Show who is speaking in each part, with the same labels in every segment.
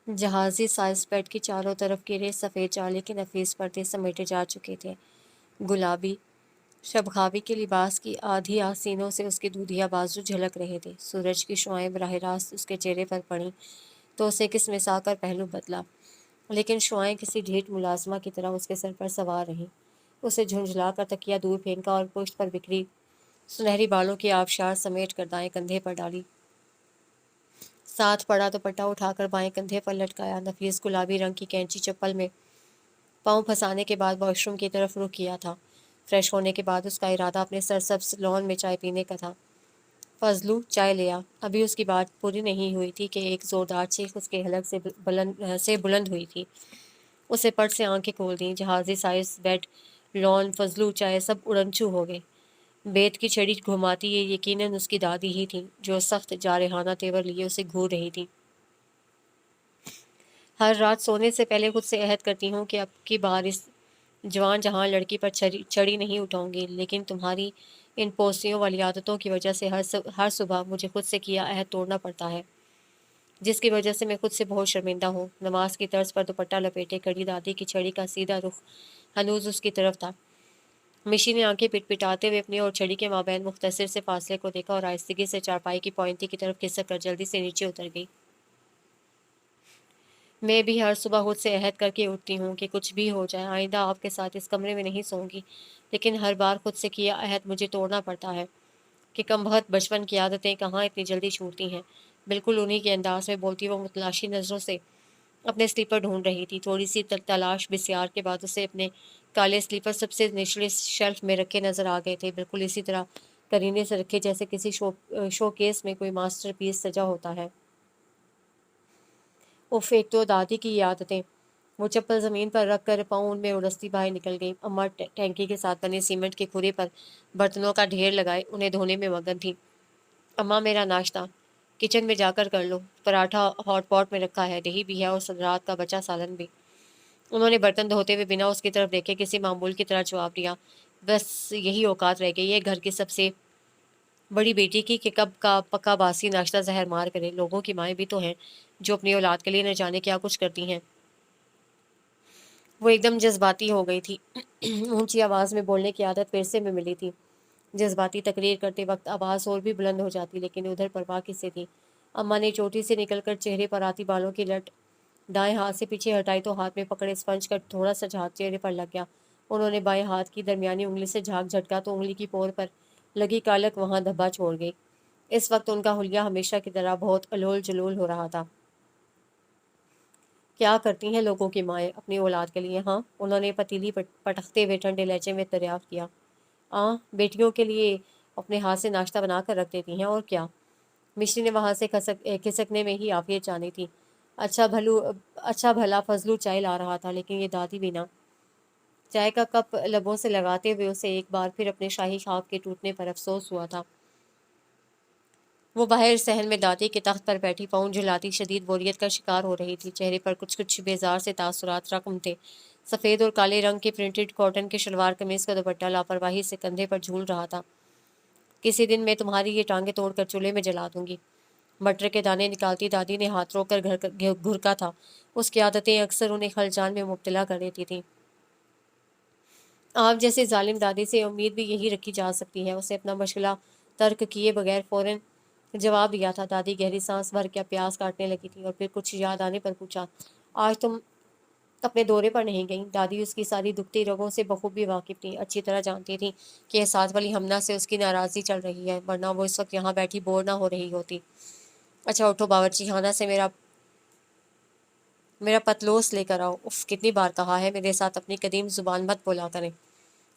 Speaker 1: जहाज़ी size bed की चारों तरफ गिरे सफ़ेद जाली के नफीस पर्दे समेटे जा चुके थे। गुलाबी शबखावी के लिबास की आधी आसीनों से उसके दूधिया बाजू झलक रहे थे। सूरज की शुआएं बराह रास्त उसके चेहरे पर पड़ी तो उसे किसमिसा कर पहलू बदला, लेकिन शुआएं किसी ढीठ मुलाजमा की तरह उसके सर पर सवार रहीं। उसे झुंझला कर तकिया दूर फेंका और पुश्त पर बिखरी सुनहरी बालों की आबशार समेट कर दाएं कंधे पर डाली। साथ पड़ा दुपट्टा उठाकर बाएं कंधे पर लटकाया। नफीस गुलाबी रंग की कैंची चप्पल में पाँव फंसाने के बाद वॉशरूम की तरफ रुख किया था। फ्रेश होने के बाद उसका इरादा अपने सरसब्ज लॉन में चाय पीने का था। फजलू चाय ले आ। अभी उसकी बात पूरी नहीं हुई थी कि एक जोरदार चीख उसके हलक से बुलंद हुई थी। उसे पट से आंखें खोल दी। जहाजी साइज बेड, लॉन, फजलू चाय सब उड़नछू हो गए। बेत की छड़ी घुमाती ये यकीनन उसकी दादी ही थी जो सख्त जारहाना तेवर लिए उसे घूर रही थी। हर रात सोने से पहले खुद से अहद करती हूँ कि अब की बार इस जवान जहाँ लड़की पर चढ़ी नहीं उठाऊंगी, लेकिन तुम्हारी इन पोस्तियों वाली आदतों की वजह से हर सुबह मुझे खुद से किया अहद तोड़ना पड़ता है, जिसकी वजह से मैं खुद से बहुत शर्मिंदा हूँ। नमाज की तर्ज पर दुपट्टा लपेटे खड़ी दादी की छड़ी का सीधा रुख हनूज उसकी तरफ था। मिशी ने आंखें पिटपिटाते हुए अपनी और छड़ी के माबैन मुख्तसर से फासले को देखा और आहिस्तगी से चारपाई की पॉइंटी की तरफ खिसक कर जल्दी से नीचे उतर गई। मैं भी हर सुबह खुद से अहद करके उठती हूँ कि कुछ भी हो जाए आइंदा आपके साथ इस कमरे में नहीं सोऊंगी, लेकिन हर बार खुद से किया अहद मुझे तोड़ना पड़ता है कि कमबख्त बचपन की आदतें कहाँ इतनी जल्दी छूटती हैं। बिल्कुल उन्हीं के अंदाज में बोलती वो मुतलाशी नज़रों से अपने स्लीपर ढूंढ रही थी। थोड़ी सी तलाश बिस्यार के बाद उसे अपने काले स्लीपर सबसे निचले शेल्फ में रखे नजर आ गए थे, बिल्कुल इसी तरह करीने से रखे जैसे किसी शो केस में कोई मास्टर पीस सजा होता है। उफ, एक तो दादी की ये आदतें। वो चप्पल ज़मीन पर रख कर पाँव उनमें उड़स्ती बाहर निकल गई। अम्मा टैंकी के साथ बने सीमेंट के खूरे पर बर्तनों का ढेर लगाए उन्हें धोने में मगन थी। अम्मा, मेरा नाश्ता किचन में जाकर कर लो। पराठा हॉट पॉट में रखा है, दही भी है और रात का बचा सालन भी। उन्होंने बर्तन धोते हुए बिना उसकी तरफ देखे किसी मामूल की तरह जवाब दिया। बस यही औकात रह गई है घर की सबसे बड़ी बेटी की कि कब का पक्का बासी नाश्ता जहर मार करे। लोगों की माएँ भी तो हैं जो अपनी औलाद के लिए न जाने क्या कुछ करती हैं। वो एकदम जज्बाती हो गई थी। ऊंची आवाज़ में बोलने की आदत फिर से में मिली थी। जज्बाती तकरीर करते वक्त आवाज़ और भी बुलंद हो जाती, लेकिन उधर परवाह किससे थी। अम्मा ने चोटी से निकलकर चेहरे पर आती बालों की लट दाएं हाथ से पीछे हटाई तो हाथ में पकड़े स्पंज का थोड़ा सा झाग चेहरे पर लग गया। उन्होंने बाएं हाथ की दरमियानी उंगली से झाग झटका तो उंगली की पोर पर लगी कालक वहां धब्बा छोड़ गई। इस वक्त उनका हुलिया हमेशा की तरह बहुत अलोल जलोल हो रहा था। क्या करती हैं लोगों की माएँ अपनी औलाद के लिए? हाँ, उन्होंने पतीली पटकते हुए ठंडे लहजे में दरियाफ्त किया। बेटियों के लिए अपने हाथ से नाश्ता बना कर रख देती हैं, और क्या। मिश्री ने वहाँ से खिसकने में ही आफियत जानी थी। अच्छा भला फजलू चाय ला रहा था, लेकिन ये दादी भी ना। चाय का कप लबों से लगाते हुए उसे एक बार फिर अपने शाही ख्वाब के टूटने पर अफसोस हुआ था। वो बाहर सहन में दादी के तख्त पर बैठी पाँव झुलाती शदीद बोरियत का शिकार हो रही थी। चेहरे पर कुछ कुछ बेजार से तासुरात रकम थे। सफ़ेद और काले रंग के प्रिंटेड कॉटन के शलवार कमीज का दुपट्टा लापरवाही से कंधे पर झूल रहा था। किसी दिन मैं तुम्हारी ये टांगें तोड़कर चूल्हे में जला दूंगी। मटर के दाने निकालती दादी ने हाथ रोककर घुरका था। उसकी आदतें अक्सर उन्हें खलजान में मुब्तला कर देती थीं। आप जैसे जालिम दादी से उम्मीद भी यही रखी जा सकती है। उसे अपना मशगला तर्क किए बगैर फौरन जवाब दिया था। दादी गहरी सांस भर के प्याज काटने लगी थी और फिर कुछ याद आने पर पूछा, आज तुम अपने दौरे पर नहीं गई? दादी उसकी सारी दुखती रगों से बखूबी वाकिफ थी, अच्छी तरह जानती थी कि यह साथ वाली हमना से उसकी नाराज़गी चल रही है, वरना वो इस वक्त यहाँ बैठी बोर ना हो रही होती। अच्छा उठो, बावर्ची खाना से मेरा मेरा पतलोस लेकर आओ। उफ, कितनी बार कहा है मेरे साथ अपनी कदीम जुबान मत बोला करें।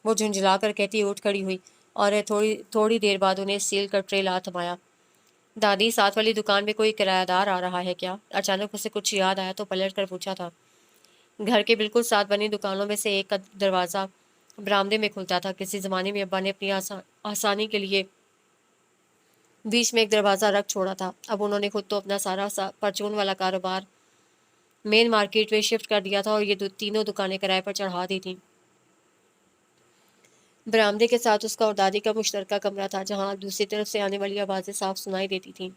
Speaker 1: वो झुंझला कर कहती उठ खड़ी हुई और थोड़ी थोड़ी देर बाद उन्हें स्टील का ट्रे ला थमाया। दादी, साथ वाली दुकान में कोई किरायादार आ रहा है क्या? अचानक उसे कुछ याद आया तो पलट कर पूछा था। घर के बिल्कुल साथ बनी दुकानों में से एक का दरवाज़ा बरामदे में खुलता था। किसी ज़माने में अब्बा ने अपनी आसानी के लिए बीच में एक दरवाज़ा रख छोड़ा था। अब उन्होंने खुद तो अपना सारा परचून वाला कारोबार मेन मार्केट में शिफ्ट कर दिया था और ये तीनों दुकानें किराए पर चढ़ा दी थी। बरामदे के साथ उसका और दादी का मुश्तरका कमरा था, जहाँ दूसरी तरफ से आने वाली आवाज़ें साफ सुनाई देती थीं।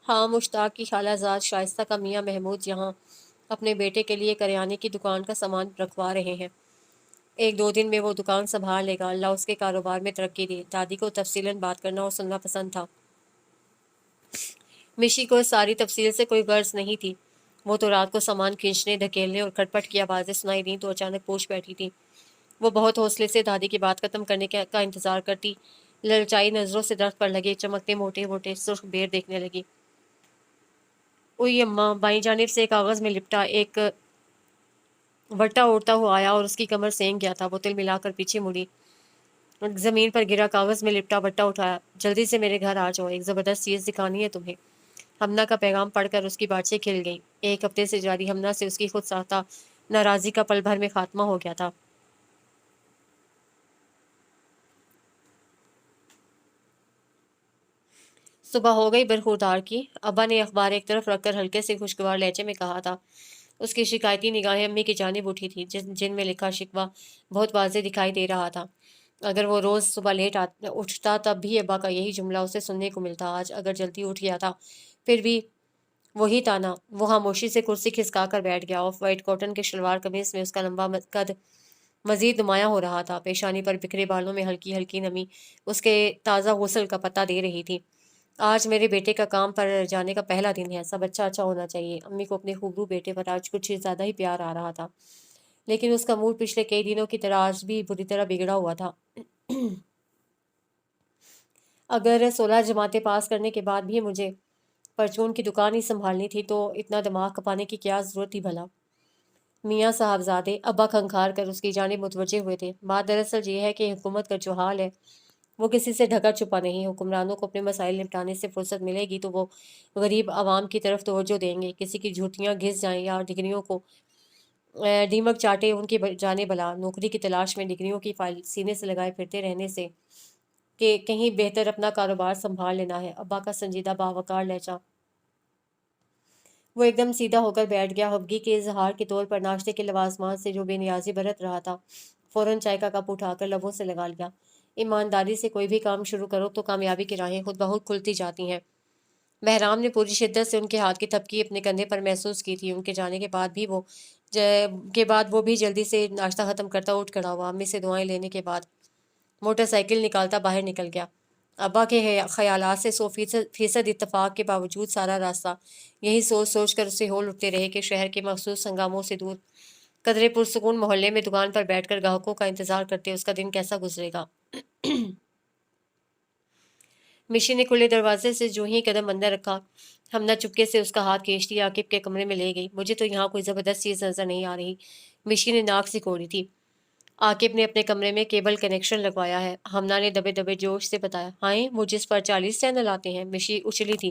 Speaker 1: ہاں، مشتاق کی خالہ زاد شائستہ کا میاں محمود یہاں اپنے بیٹے کے لیے کریانے کی دکان کا سامان رکھوا رہے ہیں۔ ایک دو دن میں وہ دکان سنبھال لے گا۔ اللہ اس کے کاروبار میں ترقی دے۔ دادی کو تفصیلاً بات کرنا اور سننا پسند تھا۔ مشی کو ساری تفصیل سے کوئی غرض نہیں تھی۔ وہ تو رات کو سامان کھینچنے، دھکیلنے اور کھٹ پٹ کی آوازیں سنائی دیں تو اچانک پوچھ بیٹھی تھی۔ وہ بہت حوصلے سے دادی کی بات ختم کرنے کا انتظار کرتی، للچائی نظروں سے درخت پر لگے چمکتے موٹے موٹے سرخ بیر دیکھنے لگی۔ اوئی اماں، بائیں جانب سے کاغذ میں لپٹا ایک وٹا اڑتا ہوا آیا اور اس کی کمر سینک گیا تھا۔ وہ تل ملا کر پیچھے مڑی، زمین پر گرا کاغذ میں لپٹا وٹا اٹھایا۔ جلدی سے میرے گھر آ جاؤ، ایک زبردست چیز دکھانی ہے تمہیں۔ ہمنا کا پیغام پڑھ کر اس کی باتیں کھل گئیں۔ ایک ہفتے سے جاری ہمنا سے اس کی خود ساختہ ناراضی کا پل بھر میں خاتمہ ہو گیا تھا۔ صبح ہو گئی برخوردار کی۔ ابا نے اخبار ایک طرف رکھ کر ہلکے سے خوشگوار لہجے میں کہا تھا۔ اس کی شکایتی نگاہیں امی کی جانب اٹھی تھی، جن میں لکھا شکوہ بہت واضح دکھائی دے رہا تھا۔ اگر وہ روز صبح لیٹ اٹھتا تب بھی ابا کا یہی جملہ اسے سننے کو ملتا۔ آج اگر جلدی اٹھ گیا تھا پھر بھی وہی تانا۔ وہ خاموشی سے کرسی کھسکا کر بیٹھ گیا۔ آف وائٹ کاٹن کے شلوار قمیص میں اس کا لمبا قد مزید نمایاں ہو رہا تھا۔ پیشانی پر بکھرے بالوں میں ہلکی ہلکی نمی اس کے تازہ غسل کا پتہ دے رہی تھی۔ آج میرے بیٹے کا کام پر جانے کا پہلا دن ہے، سب اچھا اچھا ہونا چاہیے۔ امی کو اپنے خوبرو بیٹے پر آج کچھ زیادہ ہی پیار آ رہا تھا، لیکن اس کا موڈ پچھلے کئی دنوں کی طرح آج بھی بری طرح بگڑا ہوا تھا۔ اگر 16 جماعتیں پاس کرنے کے بعد بھی مجھے پرچون کی دکان ہی سنبھالنی تھی تو اتنا دماغ کھپانے کی کیا ضرورت تھی بھلا؟ میاں صاحبزادے، ابا کھنکھار کر اس کی جانب متوجہ ہوئے تھے۔ بات دراصل یہ ہے کہ حکومت کا جو حال ہے وہ کسی سے ڈھکا چھپا نہیں۔ حکمرانوں کو اپنے مسائل نپٹانے سے فرصت ملے گی تو وہ غریب عوام کی طرف توجہ دیں گے۔ کسی کی جھوٹیاں گھس جائیں یا ڈگریوں کو ڈیمک چاٹے ان کی جانے بلا۔ نوکری کی تلاش میں ڈگریوں کی فائل سینے سے لگائے پھرتے رہنے سے کہ کہیں بہتر اپنا کاروبار سنبھال لینا ہے۔ ابا کا سنجیدہ باوقار لہجہ۔ وہ ایک دم سیدھا ہو کر بیٹھ گیا۔ خفگی کے اظہار کے طور پر ناشتے کے لوازمات سے جو بے نیازی برت رہا تھا فوراً چائے کا کپ اٹھا کر لبوں سے لگا لیا۔ ایمانداری سے کوئی بھی کام شروع کرو تو کامیابی کی راہیں خود بخود کھلتی جاتی ہیں۔ بہرام نے پوری شدت سے ان کے ہاتھ کی تھپکی اپنے کندھے پر محسوس کی تھی۔ ان کے جانے کے بعد وہ بھی جلدی سے ناشتہ ختم کرتا اٹھ کھڑا ہوا۔ امی سے دعائیں لینے کے بعد موٹر سائیکل نکالتا باہر نکل گیا۔ ابا کے خیالات سے 100% اتفاق کے باوجود سارا راستہ یہی سوچ سوچ کر اسے ہول اٹھتے رہے کہ شہر کے مخصوص ہنگاموں سے دور قدرے پرسکون محلے میں دکان پر بیٹھ کر گاہکوں کا انتظار کرتے اس کا دن کیسا گزرے گا۔ مشی نے کھلے دروازے سے جو ہی قدم اندر رکھا، ہمنا چپکے سے اس کا ہاتھ کھینچتی عاقب کے کمرے میں لے گئی۔ مجھے تو یہاں کوئی زبردست چیز نظر نہیں آ رہی، مشی نے ناک سکوڑی تھی۔ عاقب نے اپنے کمرے میں کیبل کنیکشن لگوایا ہے، ہمنا نے دبے دبے جوش سے بتایا۔ ہائے، وہ جس پر 40 چینل آتے ہیں؟ مشی اچھلی تھی۔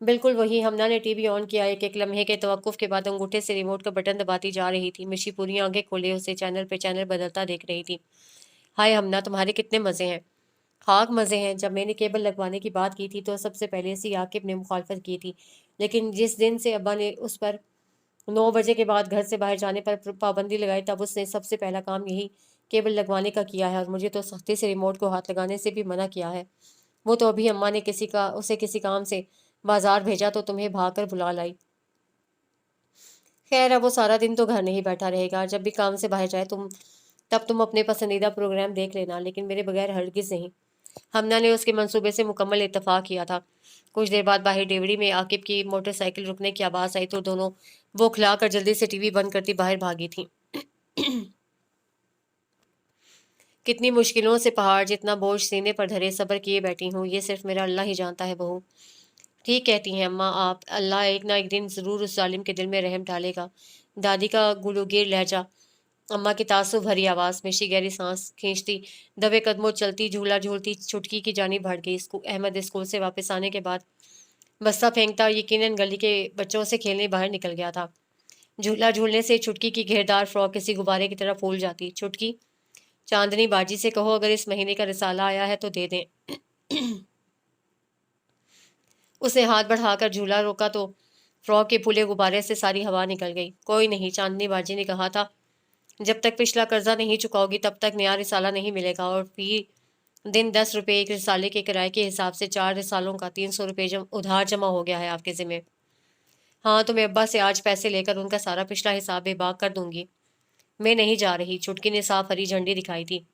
Speaker 1: بالکل وہی۔ ہمنا نے ٹی وی آن کیا۔ ایک لمحے کے توقف کے بعد انگوٹھے سے ریموٹ کا بٹن دباتی جا رہی تھی۔ مشی پوری آنکھیں کھولے اسے چینل پہ چینل بدلتا دیکھ رہی تھی۔ ہائے ہمنا، تمہارے کتنے مزے ہیں۔ خاک مزے ہیں۔ جب میں نے کیبل لگوانے کی بات کی تھی تو سب سے پہلے اسی عاقب نے مخالفت کی تھی، لیکن جس دن سے ابا نے اس پر 9 بجے کے بعد گھر سے باہر جانے پر پابندی لگائی تب اس نے سب سے پہلا کام یہی کیبل لگوانے کا کیا ہے، اور مجھے تو سختی سے ریموٹ کو ہاتھ لگانے سے بھی منع کیا ہے۔ وہ تو ابھی اماں نے اسے کسی کام سے بازار بھیجا تو تمہیں بھاگ کر بلا لائی۔ خیر، اب وہ سارا دن تو گھر نہیں بیٹھا رہے گا، جب بھی کام سے باہر جائے تب تم اپنے پسندیدہ پروگرام دیکھ لینا، لیکن میرے بغیر ہرگز نہیں۔ ہمنا نے اس کے منصوبے سے مکمل اتفاق کیا تھا۔ کچھ دیر بعد باہر ڈیوڑی میں عاقب کی موٹر سائیکل رکنے کی آواز آئی تو دونوں وہ کھلا کر جلدی سے ٹی وی بند کرتی باہر بھاگی تھیں۔ کتنی مشکلوں سے پہاڑ جتنا بوجھ سینے پر دھرے صبر کیے بیٹھی ہوں، یہ صرف میرا اللہ ہی جانتا ہے بہو۔ ٹھیک کہتی ہیں اماں آپ، اللہ ایک نہ ایک دن ضرور اس ظالم کے دل میں رحم ڈالے گا۔ دادی کا گلوگیر لہجہ، اماں کی تعصب بھری آواز۔ مشی گہری سانس کھینچتی دبے قدموں چلتی جھولا جھولتی چھٹکی کی جانب بڑھ گئی۔ احمد اسکول سے واپس آنے کے بعد بستہ پھینکتا یقیناً گلی کے بچوں سے کھیلنے باہر نکل گیا تھا۔ جھولا جھولنے سے چھٹکی کی گھیردار فراک کسی غبارے کی طرح پھول جاتی۔ چھٹکی، چاندنی باجی سے کہو اگر اس مہینے کا رسالہ آیا ہے تو دے دیں۔ اس نے ہاتھ بڑھا کر جھولا روکا تو فراک کے پھولے غبارے سے ساری ہوا نکل گئی۔ کوئی نہیں، چاندنی باجی نے کہا تھا جب تک پچھلا قرضہ نہیں چکاؤ گی تب تک نیا رسالہ نہیں ملے گا، اور दिन 10 रुपये एक रिसाले के किराए के हिसाब से 4 रिसालों का 300 रुपये उधार जमा हो गया है आपके ज़िम्मे। हाँ, तो मैं अब्बा से आज पैसे लेकर उनका सारा पिछला हिसाब बेबाक कर दूंगी। मैं नहीं जा रही, चुटकी ने साफ हरी झंडी दिखाई थी।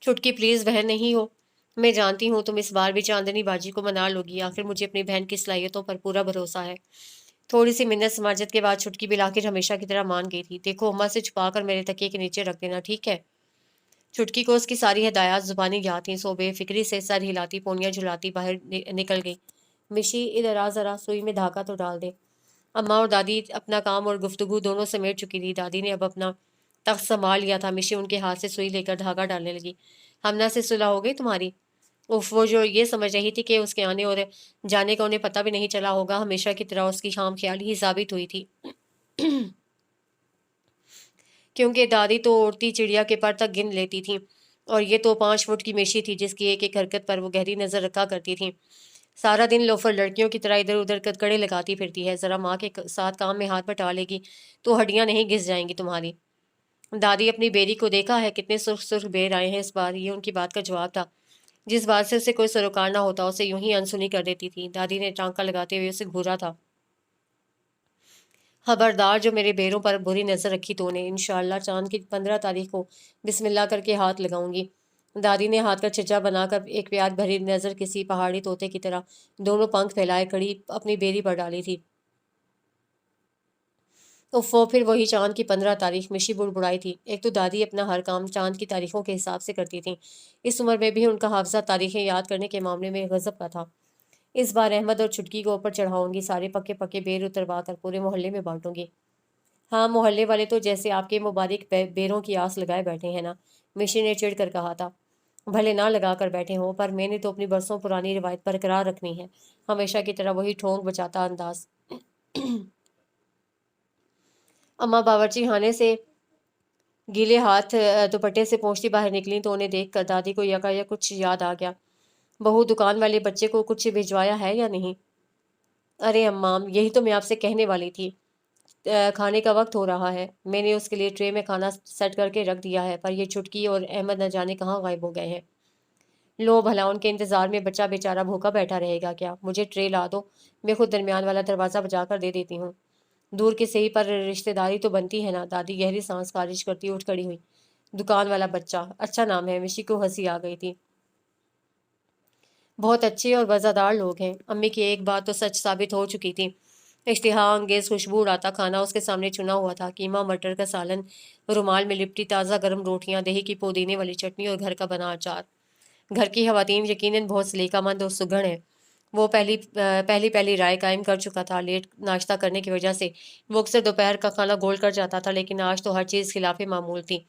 Speaker 1: चुटकी प्लीज बहन नहीं हो, मैं जानती हूँ तुम इस बार भी चांदनी बाजी को मना लोगी, आखिर मुझे अपनी बहन की सलाहियतों पर पूरा भरोसा है। थोड़ी सी मिन्नत समाजत के बाद छुटकी भी आखिर हमेशा की तरह मान गई थी। देखो, अम्मा से छुपा कर मेरे तकिए के नीचे रख देना, ठीक है? छुटकी को उसकी सारी हिदायत जुबानी याद थी, सो बेफिक्री से सर हिलाती पोनियां झुलाती बाहर निकल गई। मिशी, इधर आ जरा, सुई में धागा तो डाल दे। अम्मा और दादी अपना काम और गुफ्तगू दोनों समेट चुकी थी। दादी ने अब अपना तख्त संभाल लिया था। मिशी उनके हाथ से सुई लेकर धागा डालने लगी। हमना से सुलह हो गई तुम्हारी? उफ, वो जो ये समझ रही थी कि उसके आने और जाने का उन्हें पता भी नहीं चला होगा, हमेशा की तरह उसकी खाम ख्याली ही साबित हुई थी। क्योंकि दादी तो उड़ती चिड़िया के पर तक गिन लेती थी, और ये तो 5 फुट की मेशी थी जिसकी एक एक हरकत पर वो गहरी नजर रखा करती थी। सारा दिन लोफर लड़कियों की तरह इधर उधर कड़े लगाती फिरती है, जरा माँ के साथ काम में हाथ बटा लेगी तो हड्डियां नहीं घिस जाएंगी तुम्हारी। दादी, अपनी बेरी को देखा है, कितने सुर्ख सुर्ख बेर आए हैं इस बार, ये उनकी बात का जवाब था। जिस बात से उसे कोई सरोकार ना होता उसे यूं ही अनसुनी कर देती थी। दादी ने टांका लगाते हुए उसे घूरा था। खबरदार, जो मेरे बेरों पर बुरी नजर रखी तो उन्हें इंशाअल्लाह चांद की 15 तारीख को बिस्मिल्लाह करके हाथ लगाऊंगी। दादी ने हाथ का छिज्जा बनाकर एक प्यार भरी नजर किसी पहाड़ी तोते की तरह दोनों पंख फैलाए खड़ी अपनी बेरी पर डाली थी। वो फिर वही चांद की 15 तारीख, मिशी बुड़बुड़ाई थी। एक तो दादी अपना हर काम चांद की तारीखों के हिसाब से करती थी। इस उम्र में भी उनका हाफजा तारीखें याद करने के मामले में गजब का था। इस बार अहमद और छुटकी को ऊपर चढ़ाऊंगी, सारे पक्के पक्के बेर उतरवा कर पूरे मोहल्ले में बांटूंगी। हाँ, मोहल्ले वाले तो जैसे आपके मुबारक बेरों की आस लगाए बैठे हैं ना, मिशी ने चिढ़ कर कहा था। भले ना लगा कर बैठे हों, पर मैंने तो अपनी बरसों पुरानी रिवायत बरकरार रखनी है। हमेशा की तरह वही ठोंक बचाता अंदाज। अम्मा बावर्ची खाने से गीले हाथ दुपट्टे से पोंछती बाहर निकली तो उन्हें देख कर दादी को यकायक कुछ याद आ गया। बहू, दुकान वाले बच्चे को कुछ भिजवाया है या नहीं? अरे अम्मा, यही तो मैं आपसे कहने वाली थी। खाने का वक्त हो रहा है। मैंने उसके लिए ट्रे में खाना सेट करके रख दिया है, पर ये छुटकी और अहमद न जाने कहाँ गायब हो गए हैं। लो भला, उनके इंतजार में बच्चा बेचारा भूखा बैठा रहेगा क्या? मुझे ट्रे ला दो, मैं खुद दरमियान वाला दरवाज़ा बजा कर दे देती हूँ। दूर के सही पर रिश्तेदारी तो बनती है ना। दादी गहरी सांस खारिज करती उठ खड़ी हुई। दुकान वाला बच्चा, अच्छा नाम है। मिशी को हंसी आ गई थी। बहुत अच्छे और वज़ादार लोग हैं। अम्मी की एक बात तो सच साबित हो चुकी थी। इश्तिहा अंगेज खुशबू उड़ाता खाना उसके सामने चुना हुआ था। कीमा, मटर का सालन, रुमाल में लिपटी ताज़ा गर्म रोटियां, दही की पुदीने वाली चटनी और घर का बना अचार। घर की खवातीन यकीनन बहुत सलीकामंद और सुघड़ है। वो पहली पहली राय कायम कर चुका था। लेट नाश्ता करने की वजह से वो अक्सर दोपहर का खाना गोल कर जाता था, लेकिन आज तो हर चीज़ खिलाफे मामूल थी।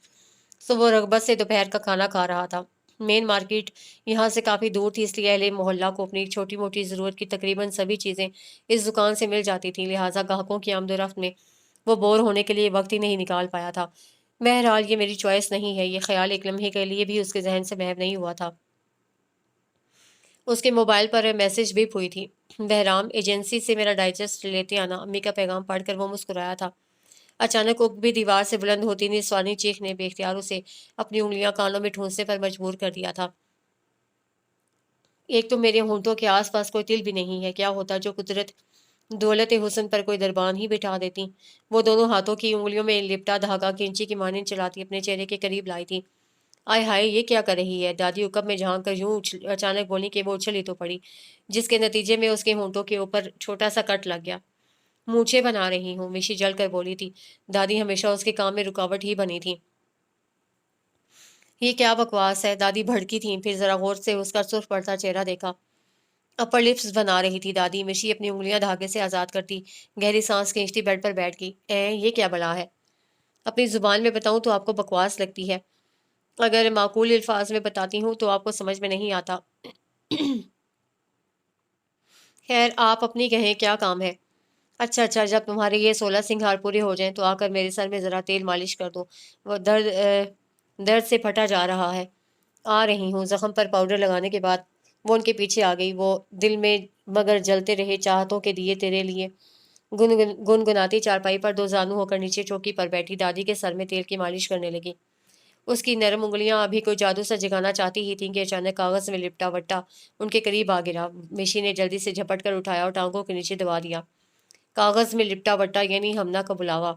Speaker 1: सो वो रगबत से दोपहर का खाना खा रहा था। मेन मार्केट यहाँ से काफ़ी दूर थी, इसलिए अहले मोहल्ला को अपनी छोटी मोटी ज़रूरत की तकरीबन सभी चीज़ें इस दुकान से मिल जाती थी। लिहाजा ग्राहकों की आमदोरफ्त में वो बोर होने के लिए वक्त ही नहीं निकाल पाया था। बहरहाल, ये मेरी चॉइस नहीं है, ये ख्याल एक लम्हे के लिए भी उसके जहन से महव नहीं हुआ था। उसके मोबाइल पर मैसेज भी हुई थी। बहराम, एजेंसी से मेरा डाइजेस्ट लेते आना। अम्मी का पैगाम पढ़कर वो मुस्कुराया था। अचानक उग भी दीवार से बुलंद होती निस्वानी चीख ने बेख्तियार उसे अपनी उंगलियां कानों में ठूंसने पर मजबूर कर दिया था। एक तो मेरे होंठों के आसपास कोई तिल भी नहीं है। क्या होता जो कुदरत दौलत हुस्न पर कोई दरबान ही बिठा देती। वो दोनों हाथों की उंगलियों में लिपटा धागा कैंची की मानिंद चलाती अपने चेहरे के करीब लाई थी। आय हाय, ये क्या कर रही है? दादी उकब में झांक कर यूं अचानक बोली कि वो उछल ही तो पड़ी, जिसके नतीजे में उसके होंठों के ऊपर छोटा सा कट लग गया। मूछें बना रही हूँ, मिशी जल कर बोली थी। दादी हमेशा उसके काम में रुकावट ही बनी थी। ये क्या बकवास है? दादी भड़की थी, फिर जरा गौर से उसका सुर्ख पड़ता चेहरा देखा। अपर लिप्स बना रही थी दादी। मिशी अपनी उंगलियां धागे से आजाद करती गहरी सांस खींचती बेड पर बैठ गई। ये क्या बला है? अपनी जुबान में बताऊं तो आपको बकवास लगती है, अगर माकूल अल्फाज में बताती हूँ तो आपको समझ में नहीं आता। खैर, आप अपनी कहें, क्या काम है? अच्छा अच्छा, जब तुम्हारे ये 16 सिंगार पूरे हो जाएं तो आकर मेरे सर में ज़रा तेल मालिश कर दो। वो दर्द से फटा जा रहा है। आ रही हूँ। जख्म पर पाउडर लगाने के बाद वो उनके पीछे आ गई। वो दिल में मगर जलते रहे चाहतों के दिए तेरे लिए गुनगुनाती चारपाई पर दो जानू होकर नीचे चौकी पर बैठी दादी के सर में तेल की मालिश करने लगी। اس کی نرم انگلیاں ابھی کوئی جادو سے جگانا چاہتی ہی تھیں کہ اچانک کاغذ میں لپٹا وٹا ان کے قریب آ گرا۔ مشی نے جلدی سے جھپٹ کر اٹھایا اور ٹانگوں کے نیچے دبا دیا۔ کاغذ میں لپٹا وٹا یعنی ہمنا کا بلاوا۔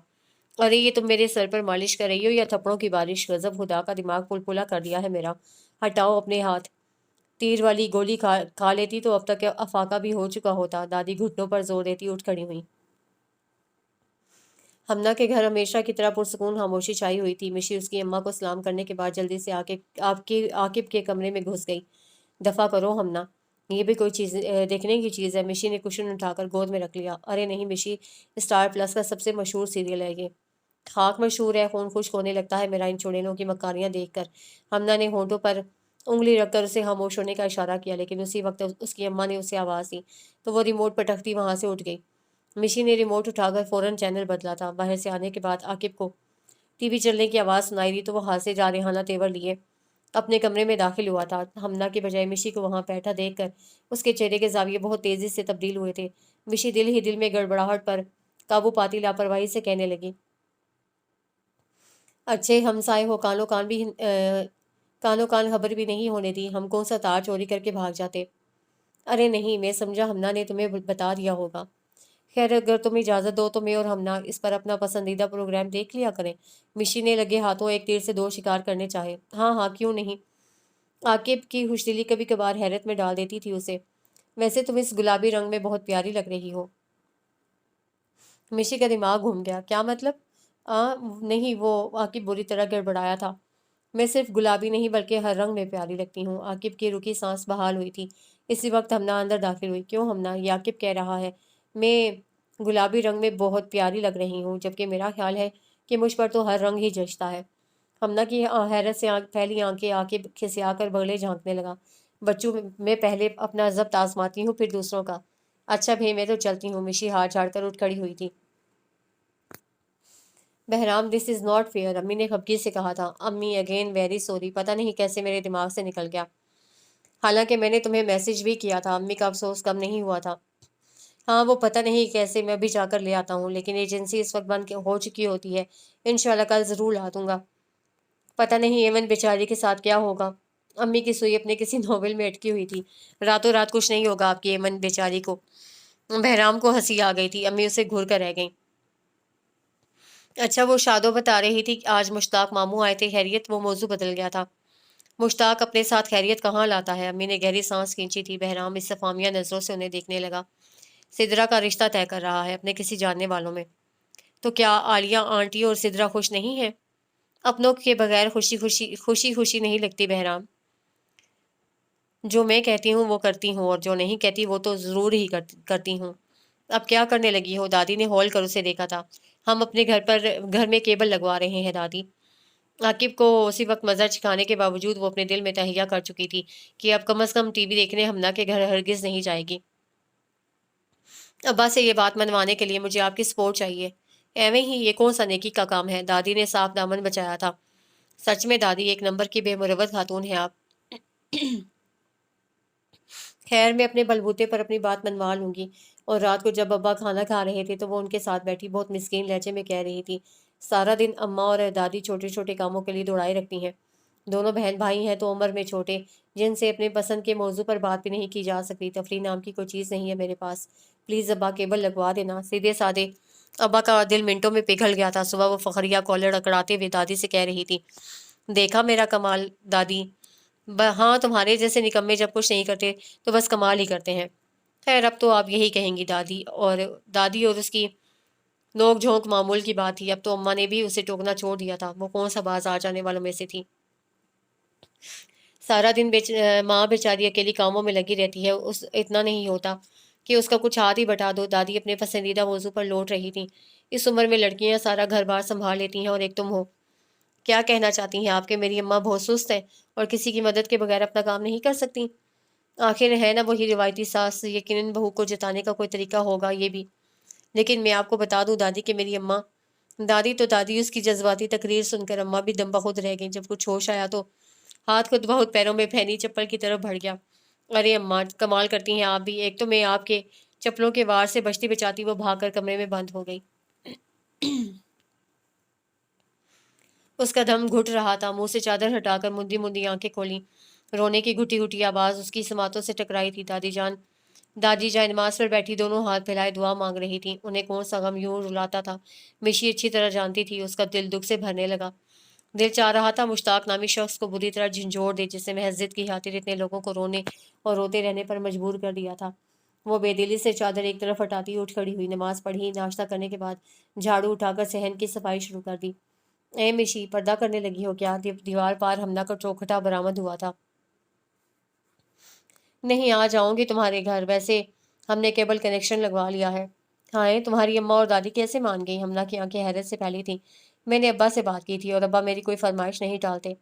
Speaker 1: ارے یہ تم میرے سر پر مالش کر رہی ہو یا تھپڑوں کی بارش؟ غضب خدا کا دماغ پلپلا کر دیا ہے میرا۔ ہٹاؤ اپنے ہاتھ۔ تیر والی گولی کھا لیتی تو اب تک افاقہ بھی ہو چکا ہوتا۔ دادی گھٹنوں پر زور دیتی اٹھ کھڑی ہوئی۔ ہمنا کے گھر ہمیشہ کی طرح پرسکون خاموشی چھائی ہوئی تھی۔ مشی اس کی اماں کو سلام کرنے کے بعد جلدی سے عاقب کے کمرے میں گھس گئی۔ دفع کرو ہمنا، یہ بھی کوئی چیز دیکھنے کی چیز ہے؟ مشی نے کشن اٹھا کر گود میں رکھ لیا۔ ارے نہیں مشی، اسٹار پلس کا سب سے مشہور سیریل ہے یہ۔ خاک مشہور ہے، خون خشک ہونے لگتا ہے میرا ان چڑیلوں کی مکاریاں دیکھ کر۔ ہمنا نے ہونٹوں پر انگلی رکھ کر اسے خاموش ہونے کا اشارہ کیا، لیکن اسی وقت اس کی اماں نے اسے آواز دی تو وہ ریموٹ پٹکتی وہاں سے اٹھ گئی۔ مشی نے ریموٹ اٹھا کر فوراً چینل بدلا تھا۔ باہر سے آنے کے بعد عاقب کو ٹی وی چلنے کی آواز سنائی دی تو وہ ہاتھ سے جارحانہ تیور لیے اپنے کمرے میں داخل ہوا تھا۔ ہمنا کے بجائے مشی کو وہاں بیٹھا دیکھ کر اس کے چہرے کے زاویے بہت تیزی سے تبدیل ہوئے تھے۔ مشی دل ہی دل میں گڑبڑاہٹ پر قابو پاتی لاپرواہی سے کہنے لگی، اچھے ہمسائے ہو، کانوں کان خبر بھی نہیں ہونے دی، ہم کون سا تار چوری کر کے بھاگ جاتے۔ ارے نہیں، میں سمجھا ہمنا نے تمہیں بتا دیا ہوگا۔ خیر اگر تم اجازت دو تو میں اور ہمنا اس پر اپنا پسندیدہ پروگرام دیکھ لیا کریں۔ مشی نے لگے ہاتھوں ایک تیر سے دو شکار کرنے چاہے۔ ہاں ہاں کیوں نہیں۔ عاقب کی خوشدلی کبھی کبھار حیرت میں ڈال دیتی تھی اسے۔ ویسے تم اس گلابی رنگ میں بہت پیاری لگ رہی ہو۔ مشی کا دماغ گھوم گیا۔ کیا مطلب؟ نہیں، وہ عاقب بری طرح گڑبڑایا تھا۔ میں صرف گلابی نہیں بلکہ ہر رنگ میں پیاری لگتی ہوں۔ عاقب کی رکی سانس بحال ہوئی تھی۔ اسی وقت ہمنا اندر داخل ہوئی۔ کیوں ہمنا، یہ عاقب کہہ رہا ہے میں گلابی رنگ میں بہت پیاری لگ رہی ہوں، جبکہ میرا خیال ہے کہ مجھ پر تو ہر رنگ ہی جچتا ہے۔ ہمنا کی حیرت سے پھیلی آنکھیں عاقب کھسیا کر بغلے جھانکنے لگا۔ بچوں میں پہلے اپنا ضبط آزماتی ہوں پھر دوسروں کا۔ اچھا بھائی میں تو چلتی ہوں۔ مشی ہاتھ جھاڑ کر اٹھ کھڑی ہوئی تھی۔ بہرام دس از ناٹ فیئر، امی نے خفگی سے کہا تھا۔ امی اگین ویری سوری، پتہ نہیں کیسے میرے دماغ سے نکل گیا، حالانکہ میں نے تمہیں میسج بھی کیا تھا۔ امی کا افسوس کم نہیں ہوا تھا۔ ہاں وہ پتہ نہیں کیسے، میں بھی جا کر لے آتا ہوں، لیکن ایجنسی اس وقت بند ہو چکی ہوتی ہے۔ انشاءاللہ کل ضرور لا دوں گا۔ پتہ نہیں ایمن بیچاری کے ساتھ کیا ہوگا۔ امی کی سوئی اپنے کسی ناول میں اٹکی ہوئی تھی۔ راتوں رات کچھ نہیں ہوگا آپ کی ایمن بیچاری کو۔ بہرام کو ہنسی آ گئی تھی۔ امی اسے گھور کر رہ گئیں۔ اچھا وہ شادو بتا رہی تھی کہ آج مشتاق ماموں آئے تھے، خیریت؟ وہ موضوع بدل گیا تھا۔ مشتاق اپنے ساتھ خیریت کہاں لاتا ہے؟ امی نے گہری سانس کھینچی تھی۔ بہرام استفہامیہ نظروں سے انہیں دیکھنے لگا۔ سدرا کا رشتہ طے کر رہا ہے اپنے کسی جاننے والوں میں۔ تو کیا عالیہ آنٹی اور سدرا خوش نہیں ہیں؟ اپنوں کے بغیر خوشی نہیں لگتی بہرام۔ جو میں کہتی ہوں وہ کرتی ہوں، اور جو نہیں کہتی وہ تو ضرور ہی کرتی ہوں۔ اب کیا کرنے لگی ہو؟ دادی نے ہول کر اسے دیکھا تھا۔ ہم اپنے گھر میں کیبل لگوا رہے ہیں دادی۔ عاقب کو اسی وقت مزہ چکھانے کے باوجود وہ اپنے دل میں تہیہ کر چکی تھی کہ اب کم از کم ٹی وی دیکھنے ہمنا کے گھر ہرگز نہیں جائے گی۔ ابا سے یہ بات منوانے کے لیے مجھے آپ کی سپورٹ چاہیے۔ ایویں ہی یہ کون سا نیکی کا کام ہے؟ دادی نے صاف دامن بچایا تھا۔ سچ میں دادی ایک نمبر کی بے مروت خاتون ہیں آپ۔ خیر میں اپنے بلبوتے پر اپنی بات منوا لوں گی۔ اور رات کو جب ابا کھانا کھا رہے تھے تو وہ ان کے ساتھ بیٹھی بہت مسکین لہجے میں کہہ رہی تھی، سارا دن اماں اور دادی چھوٹے چھوٹے کاموں کے لیے دوڑائے رکھتی ہیں۔ دونوں بہن بھائی ہیں تو عمر میں چھوٹے، جن سے اپنے پسند کے موضوع پر بات بھی نہیں کی جا سکتی۔ تفریح نام کی کوئی چیز نہیں ہے میرے پاس۔ پلیز ابا کیبل لگوا دینا۔ سیدھے سادے ابا کا دل منٹوں میں پگھل گیا تھا۔ صبح وہ فخریہ کالر اکڑاتے ہوئے دادی سے کہہ رہی تھی، دیکھا میرا کمال دادی؟ ہاں تمہارے جیسے نکمے جب کچھ نہیں کرتے تو بس کمال ہی کرتے ہیں۔ خیر اب تو آپ یہی کہیں گی دادی اور اس کی نوک جھونک معمول کی بات تھی۔ اب تو اماں نے بھی اسے ٹوکنا چھوڑ دیا تھا۔ وہ کون سا باز آ جانے والوں میں سے تھی؟ سارا دن ماں بیچاری اکیلی کاموں میں لگی رہتی ہے، اتنا نہیں ہوتا کہ اس کا کچھ ہاتھ ہی بٹا دو۔ دادی اپنے پسندیدہ موضوع پر لوٹ رہی تھی۔ اس عمر میں لڑکیاں سارا گھر بار سنبھال لیتی ہیں اور ایک تم ہو۔ کیا کہنا چاہتی ہیں آپ کہ میری اماں بہت سست ہے اور کسی کی مدد کے بغیر اپنا کام نہیں کر سکتی؟ آخر ہے نا وہی روایتی ساس، یقیناً بہو کو جتانے کا کوئی طریقہ ہوگا یہ بھی۔ لیکن میں آپ کو بتا دوں دادی کہ میری اماں، دادی اس کی جذباتی تقریر سن کر اماں بھی دم بخود رہ گئیں۔ جب کچھ ہوش آیا تو ہاتھ خود بہت پیروں میں پھینی چپل کی طرف بڑھ گیا۔ ارے اماں کمال کرتی ہیں آپ بھی، ایک تو میں آپ کے چپلوں کے وار سے بچتی بچاتی وہ بھاگ کر کمرے میں بند ہو گئی۔ उसका दम घुट रहा था। मुंह से चादर हटाकर मुंदी मुंदी आंखें खोली। रोने की घुटी घुटी आवाज उसकी समातों से टकराई थी। दादी जान नमाज पर बैठी दोनों हाथ फैलाए दुआ मांग रही थी। उन्हें कौन सा गम यूं रुलाता था, मिशी अच्छी तरह जानती थी। उसका दिल दुख से भरने लगा। दिल चाह रहा था मुश्ताक नामी शख्स को बुरी तरह झंझोड़ दे, जिसने महज जिद की खातिर इतने लोगों को रोने और रोते रहने पर मजबूर कर दिया था। वो बेदिली से चादर एक तरफ हटाती उठ खड़ी हुई। नमाज पढ़ी, नाश्ता करने के बाद झाड़ू उठाकर सहन की सफाई शुरू कर दी। ए मिशी, पर्दा करने लगी हो क्या? दीवार पार हमला का चौखटा बरामद हुआ था। नहीं, आ जाऊंगी तुम्हारे घर। वैसे हमने केबल कनेक्शन लगवा लिया है। हाँ, तुम्हारी अम्मा और दादी कैसे मान गई? हमना की आंखें हैरत से फैली थी। मैंने अब्बा से बात की थी और अब्बा मेरी कोई फरमाइश नहीं टालते।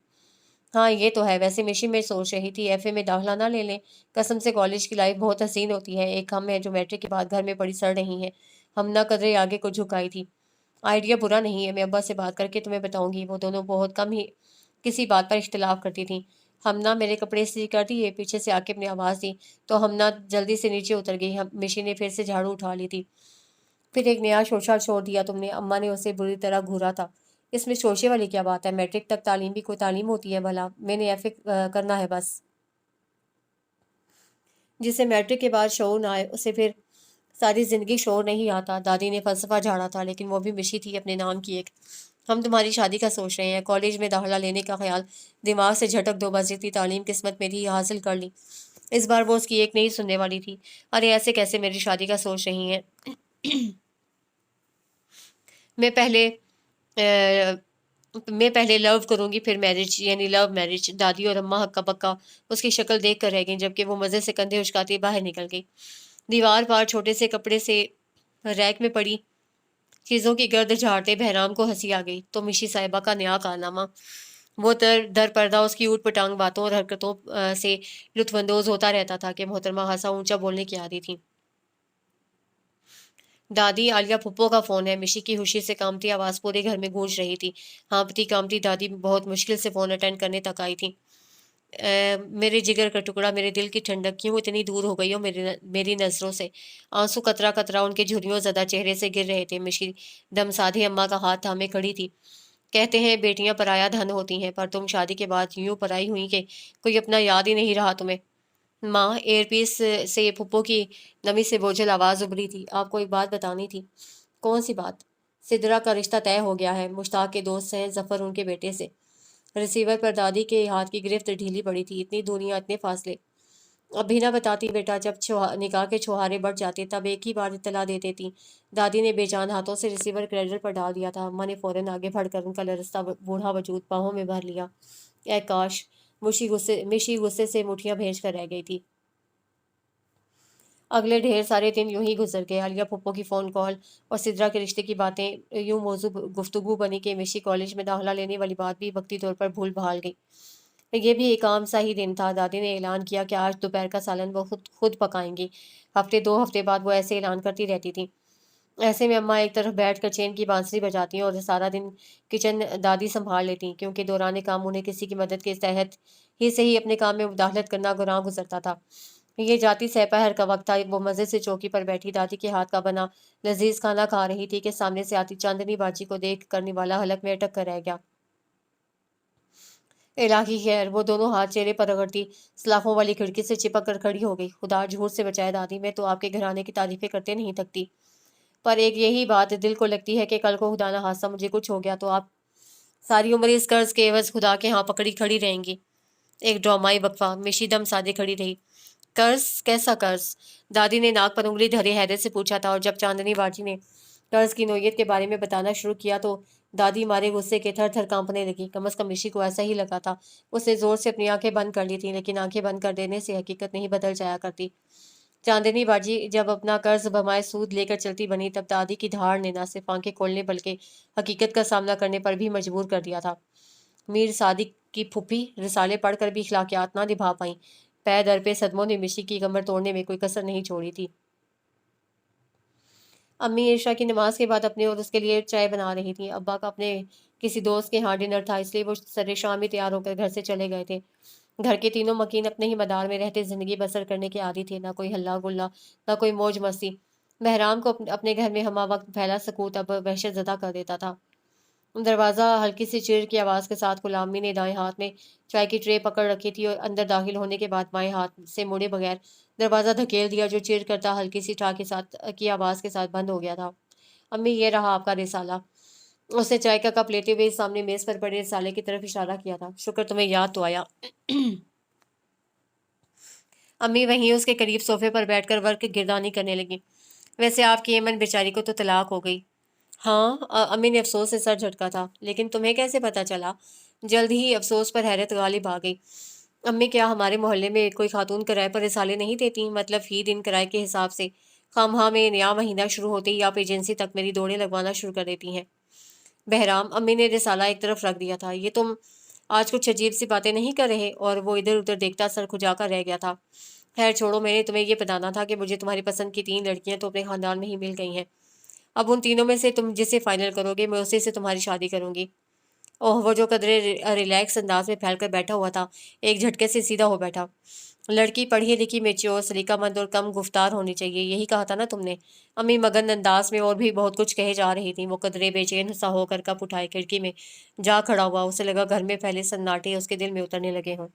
Speaker 1: हाँ, ये तो है। वैसे मिशी में सोच रही थी एफए में दाखिला ना ले लें। कसम से कॉलेज की लाइफ बहुत हसीन होती है। एक हम है जो मैट्रिक के बाद घर में पड़ी सड़ रही है। हमना कदरे आगे को झुकाई थी। आइडिया बुरा नहीं है, मैं अब्बा से बात करके तुम्हें बताऊंगी। वो दोनों बहुत कम ही किसी बात पर इख्तिलाफ करती थी। हमना मेरे कपड़े इस्त्री कर दिए, पीछे से आके अपनी आवाज़ दी तो हमना जल्दी से नीचे उतर गई। हम मिशी ने फिर से झाड़ू उठा ली थी। फिर एक नया शोशा छोड़ दिया तुमने। अम्मा ने उसे बुरी तरह घूरा था। इसमें शोशे वाली क्या बात है? मैट्रिक तक तालीम भी कोई तालीम होती है भला? मैंने एफए करना है बस। जिसे मैट्रिक के बाद शौर ना आए उसे फिर सारी जिंदगी शौर नहीं आता। दादी ने फलसफा झाड़ा था, लेकिन वो भी मिशी थी अपने नाम की एक। हम तुम्हारी शादी का सोच रहे हैं। कॉलेज में दाखिला लेने का ख्याल दिमाग से झटक दो। बस जितनी तालीम किस्मत में थी हासिल कर ली। इस बार वो उसकी एक नहीं सुनने वाली थी। अरे ऐसे कैसे मेरी शादी का सोच रही हैं? मैं पहले मैं पहले लव करूंगी फिर मैरिज, यानी लव मैरिज। दादी और अम्मा हक्का बक्का उसकी शक्ल देख कर रह गई, जबकि वो मज़े से कंधे उचकाती बाहर निकल गई। दीवार पर छोटे से कपड़े से रैक में पड़ी चीज़ों की गर्द झाड़ते बहराम को हंसी आ गई। तो मिशी साहिबा का नया कारनामा। वो दर दर पर्दा उसकी ऊट पटांग बातों और हरकतों से लुत्फानंदोज होता रहता था कि मोहतरमा खासा ऊंचा बोलने की आदी थी। दादी, आलिया फुप्पो का फोन है। मिशी की खुशी से कामती आवाज पूरे घर में गूंज रही थी। हाँफती कामती दादी बहुत मुश्किल से फोन अटेंड करने तक आई थी। मेरे जिगर का टुकड़ा, मेरे दिल की ठंडक क्यों इतनी दूर हो गई हो मेरी नज़रों से? आंसू कतरा कतरा उनके झुर्रियों ज़्यादा चेहरे से गिर रहे थे। मिशी दम साधे अम्मा का हाथ थामे खड़ी थी। कहते हैं बेटियां पराया धन होती हैं, पर तुम शादी के बाद यूं पराई हुई कि कोई अपना याद ही नहीं रहा तुम्हें। माँ, एयरपीस से फुप्पो की नमी से बोझल आवाज़ उभरी थी। आपको एक बात बतानी थी। कौन सी बात? सिदरा का रिश्ता तय हो गया है, मुश्ताक के दोस्त हैं जफर उनके बेटे से। रिसीवर पर दादी के हाथ की गिरफ्त ढीली पड़ी थी। इतनी दूरियां, इतने फासले। अब भी ना बताती बेटा, जब निकाह के छुहारे बढ़ जाते तब एक ही बार इत्तला दे देती। दादी ने बेजान हाथों से रिसीवर क्रेडल पर डाल दिया था। अम्मा ने फौरन आगे बढ़कर उनका लरसता बूढ़ा वजूद बाहों में भर लिया। ए काश! मिशी गुस्से से मुठियां भेज कर रह गई थी। अगले ढेर सारे दिन यूं ही गुजर गए। आलिया फुप्पो की फ़ोन कॉल और सिद्रा के रिश्ते की बातें यूं मौजू गुफ्तगू बनी कि मिशी कॉलेज में दाखिला लेने वाली बात भी वक्ती तौर पर भूल भाल गई। ये भी एक आम सा ही दिन था। दादी ने ऐलान किया कि आज दोपहर का सालन वो खुद खुद पकाएंगी। हफ्ते 2 हफ्ते बाद वो ऐसे ऐलान करती रहती थी। ऐसे में अम्मा एक तरफ बैठ कर चैन की बांसुरी बजाती और सारा दिन किचन दादी संभाल लेती, क्योंकि दौरान काम उन्हें किसी की मदद के तहत ही से ही अपने काम में मुदाखलत करना गुनाह गुजरता था। ये जाती सहपहर का वक्त था। वो मज़े से चौकी पर बैठी दादी के हाथ का बना लजीज खाना खा रही थी कि सामने से आती चांदनी बाजी को देख करने वाला हलक में अटक कर रह गया। इलाही खैर! वो दोनों हाथ चेहरे पर रगड़ती सलाखों वाली खिड़की से चिपक कर खड़ी हो गई। खुदा झूठ से बचाए दादी, मैं तो आपके घराने की तारीफें करते नहीं थकती। पर एक यही बात दिल को लगती है कि कल को खुदा ना खास्ता मुझे कुछ हो गया तो आप सारी उम्र इस कर्ज के एवज खुदा के यहाँ पकड़ी खड़ी रहेंगी। एक ड्रामाई वक्फा। मिशी दम साधे खड़ी रही। कर्ज? कैसा कर्ज? दादी ने नाक पर उंगली धरे हैरत से पूछा था, और जब चांदनी बाजी ने कर्ज की नोयत के बारे में बताना शुरू किया तो दादी मारे गुस्से के थर थर कांपने लगी। कम अज कम मिशी को ऐसा ही लगा था। उसने जोर से अपनी आंखें बंद कर ली थी, लेकिन आंखें बंद कर देने से हकीकत नहीं बदल जाया करती। चांदनी बाजी जब अपना कर्ज भमाए सूद लेकर चलती बनी, तब दादी की धार ने न सिर्फ आंखें खोलने बल्कि हकीकत का सामना करने पर भी मजबूर कर दिया था। मीर सादिक की फुप्पी रिसाले पढ़कर भी इखलाकियात ना निभा पाई। पै दर पे सदमों ने मिशी की कमर तोड़ने में कोई कसर नहीं छोड़ी थी। अम्मी ईशा की नमाज के बाद अपने और उसके लिए चाय बना रही थी। अब्बा का अपने किसी दोस्त के यहाँ डिनर था, इसलिए वो सरे शाम ही तैयार होकर घर से चले गए थे। घर के तीनों मकीन अपने ही मदार में रहते जिंदगी बसर करने के आदी थे। ना कोई हल्ला गुल्ला, ना कोई मौज मस्ती। बहराम को अपने घर में हमा वक्त फैला सकूत अब वहशत ज़दा कर देता था। दरवाज़ा हल्की सी चिर की आवाज़ के साथ खुला। अम्मी ने दाएं हाथ में चाय की ट्रे पकड़ रखी थी और अंदर दाखिल होने के बाद बाएं हाथ से मुड़े बगैर दरवाज़ा धकेल दिया, जो चिर करता हल्की सी ठा के साथ की आवाज़ के साथ बंद हो गया था। अम्मी, ये रहा आपका रिसाला। उसने चाय का कप लेते हुए सामने मेज़ पर पड़े रिसाले की तरफ इशारा किया था। शुक्र तुम्हें याद तो आया। अम्मी वहीं उसके करीब सोफे पर बैठकर वर्क गिरदानी करने लगी। वैसे आपकी एमन बेचारी को तो तलाक हो गई। हाँ, अम्मी ने अफसोस से सर झटका था। लेकिन तुम्हें कैसे पता चला? जल्द ही अफसोस पर हैरत गालिब आ गई। अम्मी, क्या हमारे मोहल्ले में कोई खातून किराए पर रिसाले नहीं देती? मतलब फी दिन किराए के हिसाब से। खामहा में नया महीना शुरू होते ही आप एजेंसी तक मेरी दौड़ें लगवाना शुरू कर देती हैं। बहराम, अम्मी ने रिसाला एक तरफ रख दिया था। ये तुम आज कुछ अजीब सी बातें नहीं कर रहे? और वो इधर उधर देखता सर खुजाकर रह गया था। खैर छोड़ो, मैंने तुम्हें ये बताना था कि मुझे तुम्हारी पसंद की 3 लड़कियां तो अपने खानदान में ही मिल गई हैं। अब उन तीनों में से तुम जिसे फाइनल करोगे, मैं उसी से तुम्हारी शादी करूंगी। ओह, वो जो कदरे रिलैक्स अंदाज में फैलकर बैठा हुआ था, एक झटके से सीधा हो बैठा। लड़की पढ़ी लिखी, मेच्योर, सलीकामंद और कम गुफ्तार होनी चाहिए, यही कहा था ना तुमने? अम्मी मगन अंदाज में और भी बहुत कुछ कहे जा रही थी। वो कदरे बेचैन सा होकर कप उठाए खिड़की में जा खड़ा हुआ। उसे लगा घर में फैले सन्नाटे उसके दिल में उतरने लगे हों।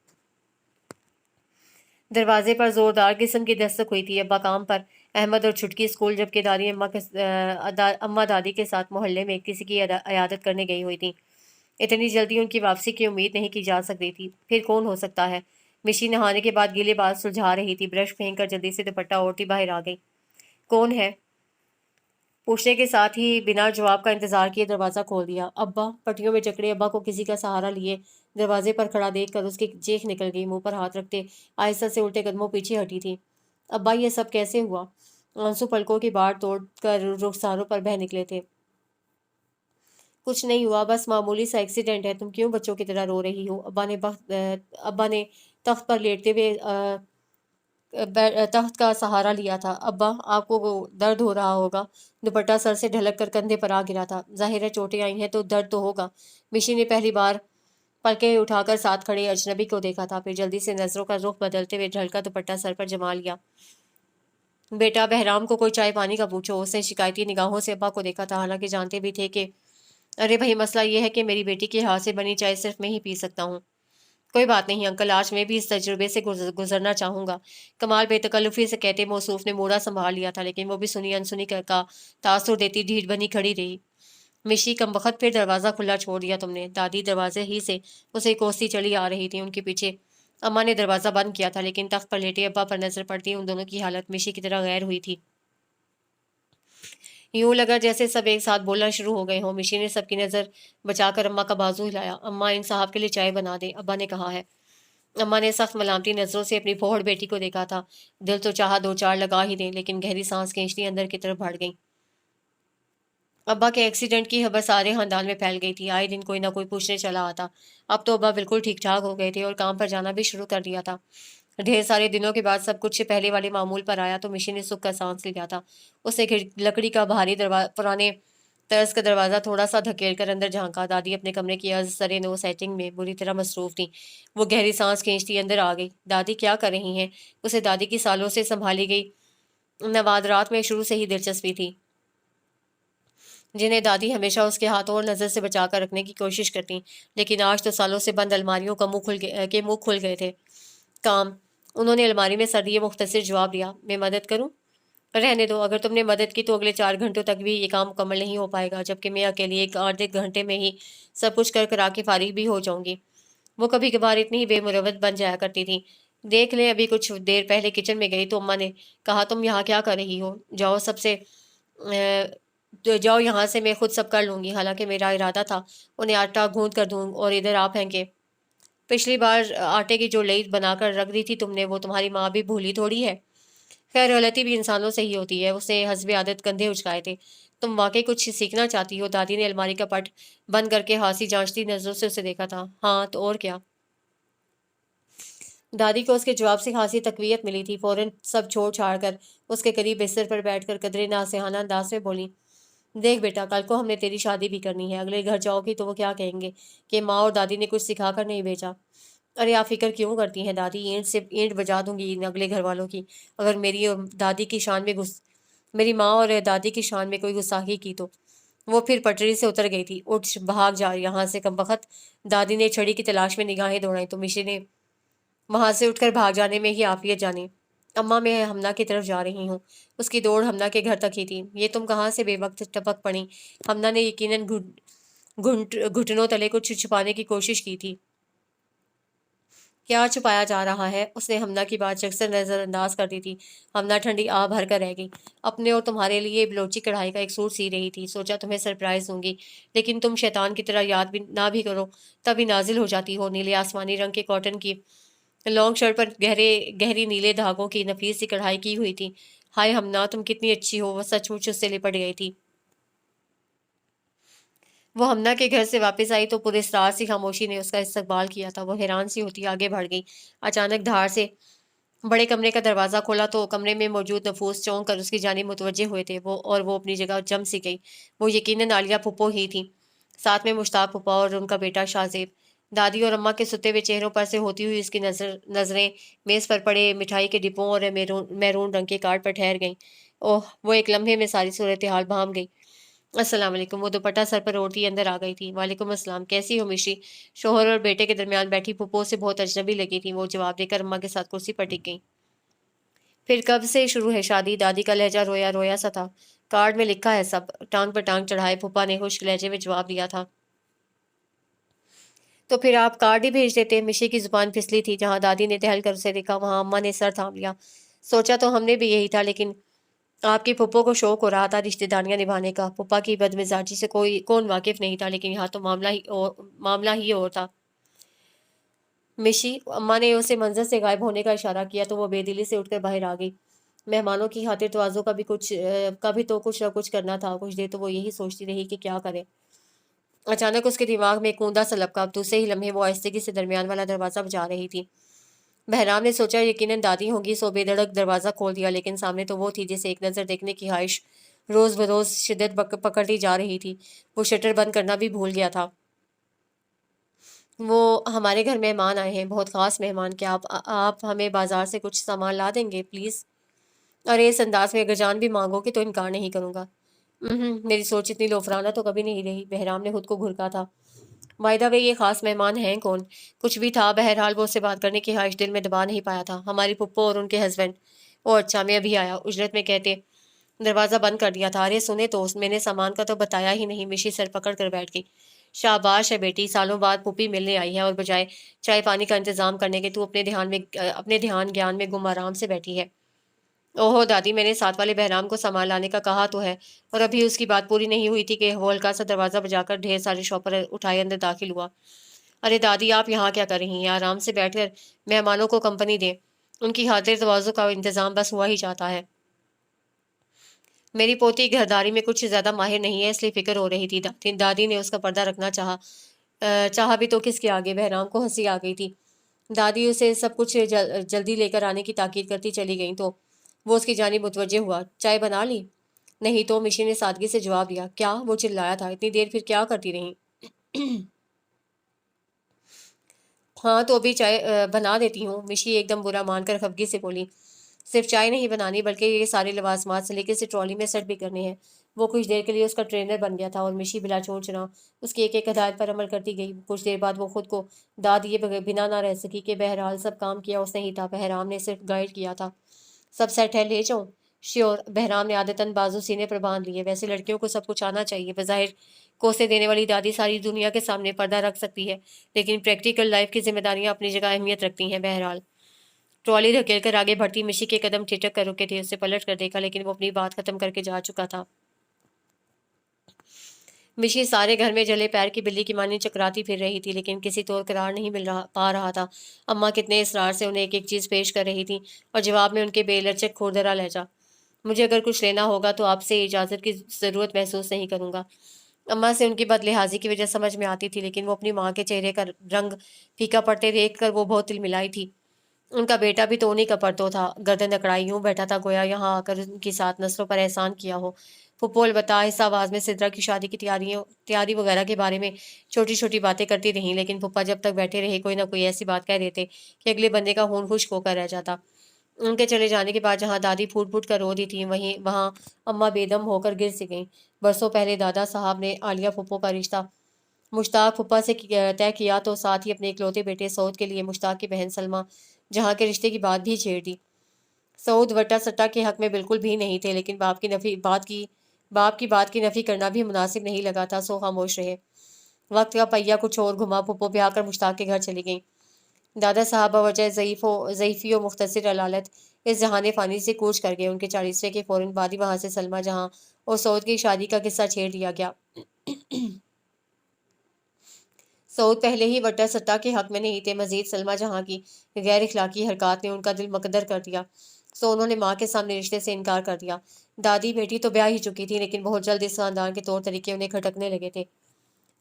Speaker 1: दरवाजे पर जोरदार किस्म की दस्तक हुई थी। अब्बा काम पर, अहमद और छुटकी स्कूल, जबकि दादी अम्मा दादी के साथ मोहल्ले में किसी की अयादत करने गई हुई थी। इतनी जल्दी उनकी वापसी की उम्मीद नहीं की जा सकती थी। फिर कौन हो सकता है? मिशी नहाने के बाद गीले बाल सुलझा रही थी। ब्रश फेंक कर जल्दी से दुपट्टा ओढ़ती बाहर आ गई। कौन है? पूछने के साथ ही बिना जवाब का इंतजार किए दरवाज़ा खोल दिया। अब्बा, पटियों में जकड़े अब्बा को किसी का सहारा लिए दरवाजे पर खड़ा देखकर उसकी चीख निकल गई। मुंह पर हाथ रखते आहिस्ता से उल्टे कदमों पीछे हटी थी। अब्बा, ये सब कैसे हुआ? आंसू पलकों की बाढ़ तोड़कर रुखसारों पर बह निकले थे। कुछ नहीं हुआ, बस मामूली सा एक्सीडेंट है। तुम क्यों बच्चों की तरह रो रही हो? अब्बा ने तख्त पर लेटते हुए तख्त का सहारा लिया था। अब्बा, आपको वो दर्द हो रहा होगा। दुपट्टा सर से ढलक कर कंधे पर आ गिरा था। जाहिर है चोटें आई हैं तो दर्द तो होगा। मिशी ने पहली बार पलके उठाकर साथ खड़े अजनबी को देखा था, फिर जल्दी से नजरों का रुख बदलते हुए ढलका दुपट्टा सर पर जमा लिया। बेटा, बहराम को कोई चाय पानी का पूछो। उसने शिकायती निगाहों से अब्बा को देखा था, हालांकि जानते भी थे कि अरे भाई, मसला ये है कि मेरी बेटी के हाथ से बनी चाय सिर्फ मैं ही पी सकता हूँ। कोई बात नहीं अंकल, आज मैं भी इस तजुर्बे से गुजरना चाहूंगा। कमाल बेतकल्लुफी से कहते मौसूफ ने मोड़ा संभाल लिया था, लेकिन वो भी सुनी अनसुनी का तासुर देती ढीठ बनी खड़ी रही। मिशी, कम वक्त फिर दरवाज़ा खुला छोड़ दिया तुमने। दादी दरवाजे ही से उसे कोसती चली आ रही थी। उनके पीछे अम्मा ने दरवाज़ा बंद किया था, लेकिन तख्त पर लेटे अब्बा पर नजर पड़ती उन दोनों की हालत मिशी की तरह गैर हुई थी। यूं लगा जैसे सब एक साथ बोलना शुरू हो गए हों। मिशी ने सबकी नज़र बचाकर अम्मा का बाजू हिलाया। अम्मा, इन साहब के लिए चाय बना दे, अब्बा ने कहा है। अम्मा ने सख्त मलामती नजरों से अपनी फोहड़ बेटी को देखा था। दिल तो चाहा दो चार लगा ही दें, लेकिन गहरी सांस खींचती अंदर की तरफ बढ़ गई। अब्बा के एक्सीडेंट की खबर सारे खानदान में फैल गई थी। आए दिन कोई ना कोई पूछने चला आता। अब तो अब्बा बिल्कुल ठीक ठाक हो गए थे और काम पर जाना भी शुरू कर दिया था। ढेर सारे दिनों के बाद सब कुछ पहले वाले मामूल पर आया तो मिशी ने सुख का सांस लिया था। उसे लकड़ी का भारी पुराने तर्ज का दरवाज़ा थोड़ा सा धकेल कर अंदर झांका। दादी अपने कमरे की सरे नो सेटिंग में बुरी तरह मसरूफ थी। वो गहरी सांस खींचती अंदर आ गई। दादी क्या कर रही हैं? उसे दादी की सालों से संभाली गई नवादरात में शुरू से ही दिलचस्पी थी, जिन्हें दादी हमेशा उसके हाथों और नज़र से बचाकर रखने की कोशिश करती। लेकिन आज तो सालों से बंद अलमारियों का मुंह खुल गए थे। काम। उन्होंने अलमारी में सर्दिये मुख्तसर जवाब दिया। मैं मदद करूं? रहने दो, अगर तुमने मदद की तो अगले 4 घंटों तक भी ये काम मुकम्मल नहीं हो पाएगा, जबकि मैं अकेली एक आधे घंटे में ही सब कुछ कर करा के फारिग भी हो जाऊंगी। वो कभी कभार इतनी बेमुरवत बन जाया करती थी। देख ले, अभी कुछ देर पहले किचन में गई तो अम्मा ने कहा, तुम यहाँ क्या कर रही हो? जाओ सबसे तो जाओ यहाँ से, मैं खुद सब कर लूंगी। हालांकि मेरा इरादा था उन्हें आटा गूंद कर दूं और इधर आप फेंके। पिछली बार आटे की जो लेई बनाकर रख दी थी तुमने, वो तुम्हारी माँ भी भूली थोड़ी है। खैर, गलती भी इंसानों से ही होती है। उसने हस्बे आदत कंधे उचकाए थे। तुम वाकई कुछ सीखना चाहती हो? दादी ने अलमारी का पट बंद करके हांसी जांचती नजरों से उसे देखा था। हाँ तो और क्या? दादी को उसके जवाब से खासी तकवीयत मिली थी। फौरन सब छोड़ छाड़ कर उसके करीब बिस्तर पर बैठकर कदरे नासेहाना अंदाज में बोली, देख बेटा, कल को हमने तेरी शादी भी करनी है। अगले घर जाओगी तो वो क्या कहेंगे कि माँ और दादी ने कुछ सिखा कर नहीं भेजा। अरे आप फिक्र क्यों करती हैं दादी? ईंट से ईंट बजा दूंगी इन अगले घर वालों की, अगर मेरी और दादी की शान में गुस मेरी माँ और दादी की शान में कोई गुस्ताखी की तो। वो फिर पटरी से उतर गई थी। उठ भाग जा यहाँ से कमबख्त। दादी ने छड़ी की तलाश में निगाहें दौड़ाई तो मिशी ने वहां से उठकर भाग जाने में ही आफियत जानी। अम्मा, मैं हमना की तरफ जा रही हूँ। उसकी दौड़ हमना के घर तक ही थी। ये तुम कहाँ से बेवक्त टपक पड़ी? हमना ने यकीनन घुटनों तले कुछ छुपाने की कोशिश की थी। क्या छुपाया जा रहा है? उसने हमना की बात अक्सर नजरअंदाज कर दी थी। हमना ठंडी आ भर कर रह गई। अपने और तुम्हारे लिए बलोची कढ़ाई का एक सूट सी रही थी। सोचा तुम्हें सरप्राइज दूंगी, लेकिन तुम शैतान की तरह याद भी ना भी करो तभी नाजिल हो जाती हो। नीले आसमानी रंग के कॉटन की लॉन्ग शर्ट पर गहरी नीले धागों की नफीस सी कढ़ाई की हुई थी। हाय हमना, तुम कितनी अच्छी हो! वह सचमुच उससे लिपट गई थी। वो हमना के घर से वापस आई तो पूरे इसरार सी खामोशी ने उसका इस्तकबाल किया था। वो हैरान सी होती आगे बढ़ गई। अचानक धार से बड़े कमरे का दरवाज़ा खोला तो कमरे में मौजूद नफूस चौंक कर उसकी जानिब मुतवज्जे हुए थे। वो अपनी जगह जम सी गई। वो यकीनन आलिया पुप्पो ही थी, साथ में मुश्ताक पुप्पा और उनका बेटा शाहजेब। दादी और अम्मा के सुते हुए चेहरों पर से होती हुई उसकी नजरें मेज़ पर पड़े मिठाई के डिब्बों और मैरून रंग के कार्ड पर ठहर गईं। ओह! वो एक लम्हे में सारी सूरत हाल भांप गई। अस्सलाम वालेकुम। वो दुपट्टा सर पर ओढ़ती अंदर आ गई थी। वालेकुम अस्सलाम, कैसी हो मिशी? शोहर और बेटे के दरमियान बैठी पुप्पो से बहुत अजनबी लगी थी। वो जवाब देकर अम्मा के साथ कुर्सी पर टिक गई। फिर कब से शुरू है शादी? दादी का लहजा रोया रोया सा था। कार्ड में लिखा है सब। टांग पर टांग चढ़ाए फूफा ने खुश्क लहजे में जवाब दिया था। तो फिर आप कार्ड ही भेज देते। मिशी की जुबान फिसली थी। जहां दादी ने टहल कर उसे देखा वहां अम्मा ने सर थाम लिया। सोचा तो हमने भी यही था, लेकिन आपकी फुप्पो को शौक हो रहा था रिश्तेदारियां निभाने का। पुप्पा की बदमिजाजी से कोई कौन वाकिफ नहीं था, लेकिन यहाँ तो मामला ही और था। मिशी, अम्मा ने उसे मंजर से गायब होने का इशारा किया तो वो बेदिली से उठकर बाहर आ गई। मेहमानों की खातिर तवाज़ो का भी तो कुछ न कुछ करना था। कुछ देर तो वो यही सोचती रही कि क्या करे। अचानक उसके दिमाग में एक कूंदा सा लपका। दूसरे ही लम्हे वो आहिस्तगी से दरमियान वाला दरवाज़ा बजा रही थी। बहराम ने सोचा यकीनन दादी होंगी, सो बेधड़क दरवाज़ा खोल दिया, लेकिन सामने तो वो थी जिसे एक नज़र देखने की ख्वाहिश रोज़ बरोज़ शिद्दत पकड़ती जा रही थी। वो शटर बंद करना भी भूल गया था। वो हमारे घर मेहमान आए हैं, बहुत ख़ास मेहमान। क्या आप हमें बाज़ार से कुछ सामान ला देंगे प्लीज़? अरे इस अंदाज में अगर जान भी मांगोगे तो इनकार नहीं करूँगा। मेरी सोच इतनी लोफराना तो कभी नहीं रही। बहराम ने खुद को घुरका था। बाय द वे, ये खास मेहमान हैं कौन? कुछ भी था, बहरहाल वो उससे बात करने की ख्वाहिश दिल में दबा नहीं पाया था। हमारी पुप्पो और उनके हस्बैंड। ओह अच्छा, मैं अभी आया, उजरत में कहते दरवाज़ा बंद कर दिया था। अरे सुने तो, मैंने सामान का तो बताया ही नहीं। मिशी सर पकड़ कर बैठ गई। शाबाश है बेटी, सालों बाद पुप्पी मिलने आई है और बजाय चाय पानी का इंतजाम करने के तू अपने ध्यान ज्ञान में गुम आराम से बैठी है। ओहो दादी, मैंने साथ वाले बहराम को सामान लाने का कहा तो है। और अभी उसकी बात पूरी नहीं हुई थी कि वो हल्का सा दरवाज़ा बजाकर ढेर सारे शॉपर उठाए अंदर दाखिल हुआ। अरे दादी, आप यहाँ क्या कर रही हैं? आराम से बैठकर मेहमानों को कंपनी दें। उनकी खातिर तवाज़ो का इंतज़ाम बस हुआ ही चाहता है। मेरी पोती घरदारी में कुछ ज़्यादा माहिर नहीं है, इसलिए फ़िक्र हो रही थी। दादी ने उसका पर्दा रखना चाहा। चाहा भी तो किसके आगे? बहराम को हंसी आ गई थी। दादी उसे सब कुछ जल्दी लेकर आने की ताकीद करती चली गई तो वो उसकी जानिब मुतवज्जे हुआ। चाय बना ली? नहीं तो, मिशी ने सादगी से जवाब दिया। क्या? वो चिल्लाया था। इतनी देर फिर क्या करती रही? हाँ तो अभी चाय बना देती हूँ। मिशी एकदम बुरा मानकर खफगी से बोली। सिर्फ चाय नहीं बनानी, बल्कि ये सारे लवाजमात सलीके से ट्रॉली में सेट भी करने हैं। वो कुछ देर के लिए उसका ट्रेनर बन गया था और मिशी बिला चोंचना उसकी एक एक हदायत पर अमल करती गई। कुछ देर बाद वो खुद को दाद दिए बगैर बिना ना रह सकी कि बहरहाल सब काम किया उसने ही था, बहराम ने सिर्फ गाइड किया था। सब सेट है, ले जाऊं? श्योर। बहराम ने आदतन बाजू सीने पर बांध लिए। वैसे लड़कियों को सब कुछ आना चाहिए। बज़ाहिर कोसे देने वाली दादी सारी दुनिया के सामने पर्दा रख सकती है, लेकिन प्रैक्टिकल लाइफ की जिम्मेदारियां अपनी जगह अहमियत रखती हैं। बहरहाल ट्रॉली धकेल कर आगे बढ़ती मिशी के कदम ठिठक कर रुके थे। उसे पलट कर देखा, लेकिन वो अपनी बात खत्म करके जा चुका था। मिशी सारे घर में जले पैर की बिल्ली की मानी चकराती फिर रही थी, लेकिन किसी तौर करार नहीं पा रहा था। अम्मा कितने इसरार से उन्हें एक एक चीज़ पेश कर रही थी और जवाब में उनके बेलचक खुरदरा लहजा। मुझे अगर कुछ लेना होगा तो आपसे इजाज़त की ज़रूरत महसूस नहीं करूँगा। अम्मा से उनकी बदलिहाजी की वजह समझ में आती थी, लेकिन वो अपनी माँ के चेहरे का रंग फीका पड़ते देख कर वो बहुत तिलमिलाई थी। उनका बेटा भी तो उन्हीं का परतो था। गर्दन अकड़ाई यूं बैठा था गोया यहाँ आकर उनकी सात नस्लों पर एहसान किया हो। फुप्पो अलबत्ता आहिस्ता आवाज़ में सिद्रा की शादी की तैयारी वगैरह के बारे में छोटी छोटी बातें करती रहीं, लेकिन फुप्पा जब तक बैठे रहे कोई ना कोई ऐसी बात कह देते कि अगले बंदे का खून खुश्क होकर रह जाता। उनके चले जाने के बाद जहाँ दादी फूट फूट कर रो रही थी वहाँ अम्मा बेदम होकर गिर सी गईं। बरसों पहले दादा साहब ने आलिया फूफो का रिश्ता मुश्ताक फूफा से तय किया तो साथ ही अपने इकलौते बेटे सऊद के लिए मुश्ताक की बहन सलमा जहाँ के रिश्ते की बात भी छेड़ दी। सऊद वट्टा सट्टा के हक में बिल्कुल भी नहीं थे, लेकिन बाप की बात की नफी करना भी मुनासिब नहीं लगा था, सो खामोश रहे। वक्त का पहिया कुछ और घुमा, फूफो ब्याह कर मुश्ताक के घर चली गईं। दादा साहब बवजह ज़ईफ़ी और मुख्तसर अलालत इस जहाने फ़ानी से कूच कर गए। उनके 40वें के फ़ौरन बाद ही वहाँ से सलमा जहाँ और सऊद की शादी का किस्सा छेड़ दिया गया। सऊद पहले ही वट्टा सट्टा के हक में नहीं थे, मजीद सलमा जहाँ की गैर इखलाकी हरकत ने उनका दिल मकदर कर दिया, सो उन्होंने माँ के सामने रिश्ते से इनकार कर दिया। दादी बेटी तो ब्याह ही चुकी थी, लेकिन बहुत जल्द इस खानदान के तौर तरीके उन्हें खटकने लगे थे।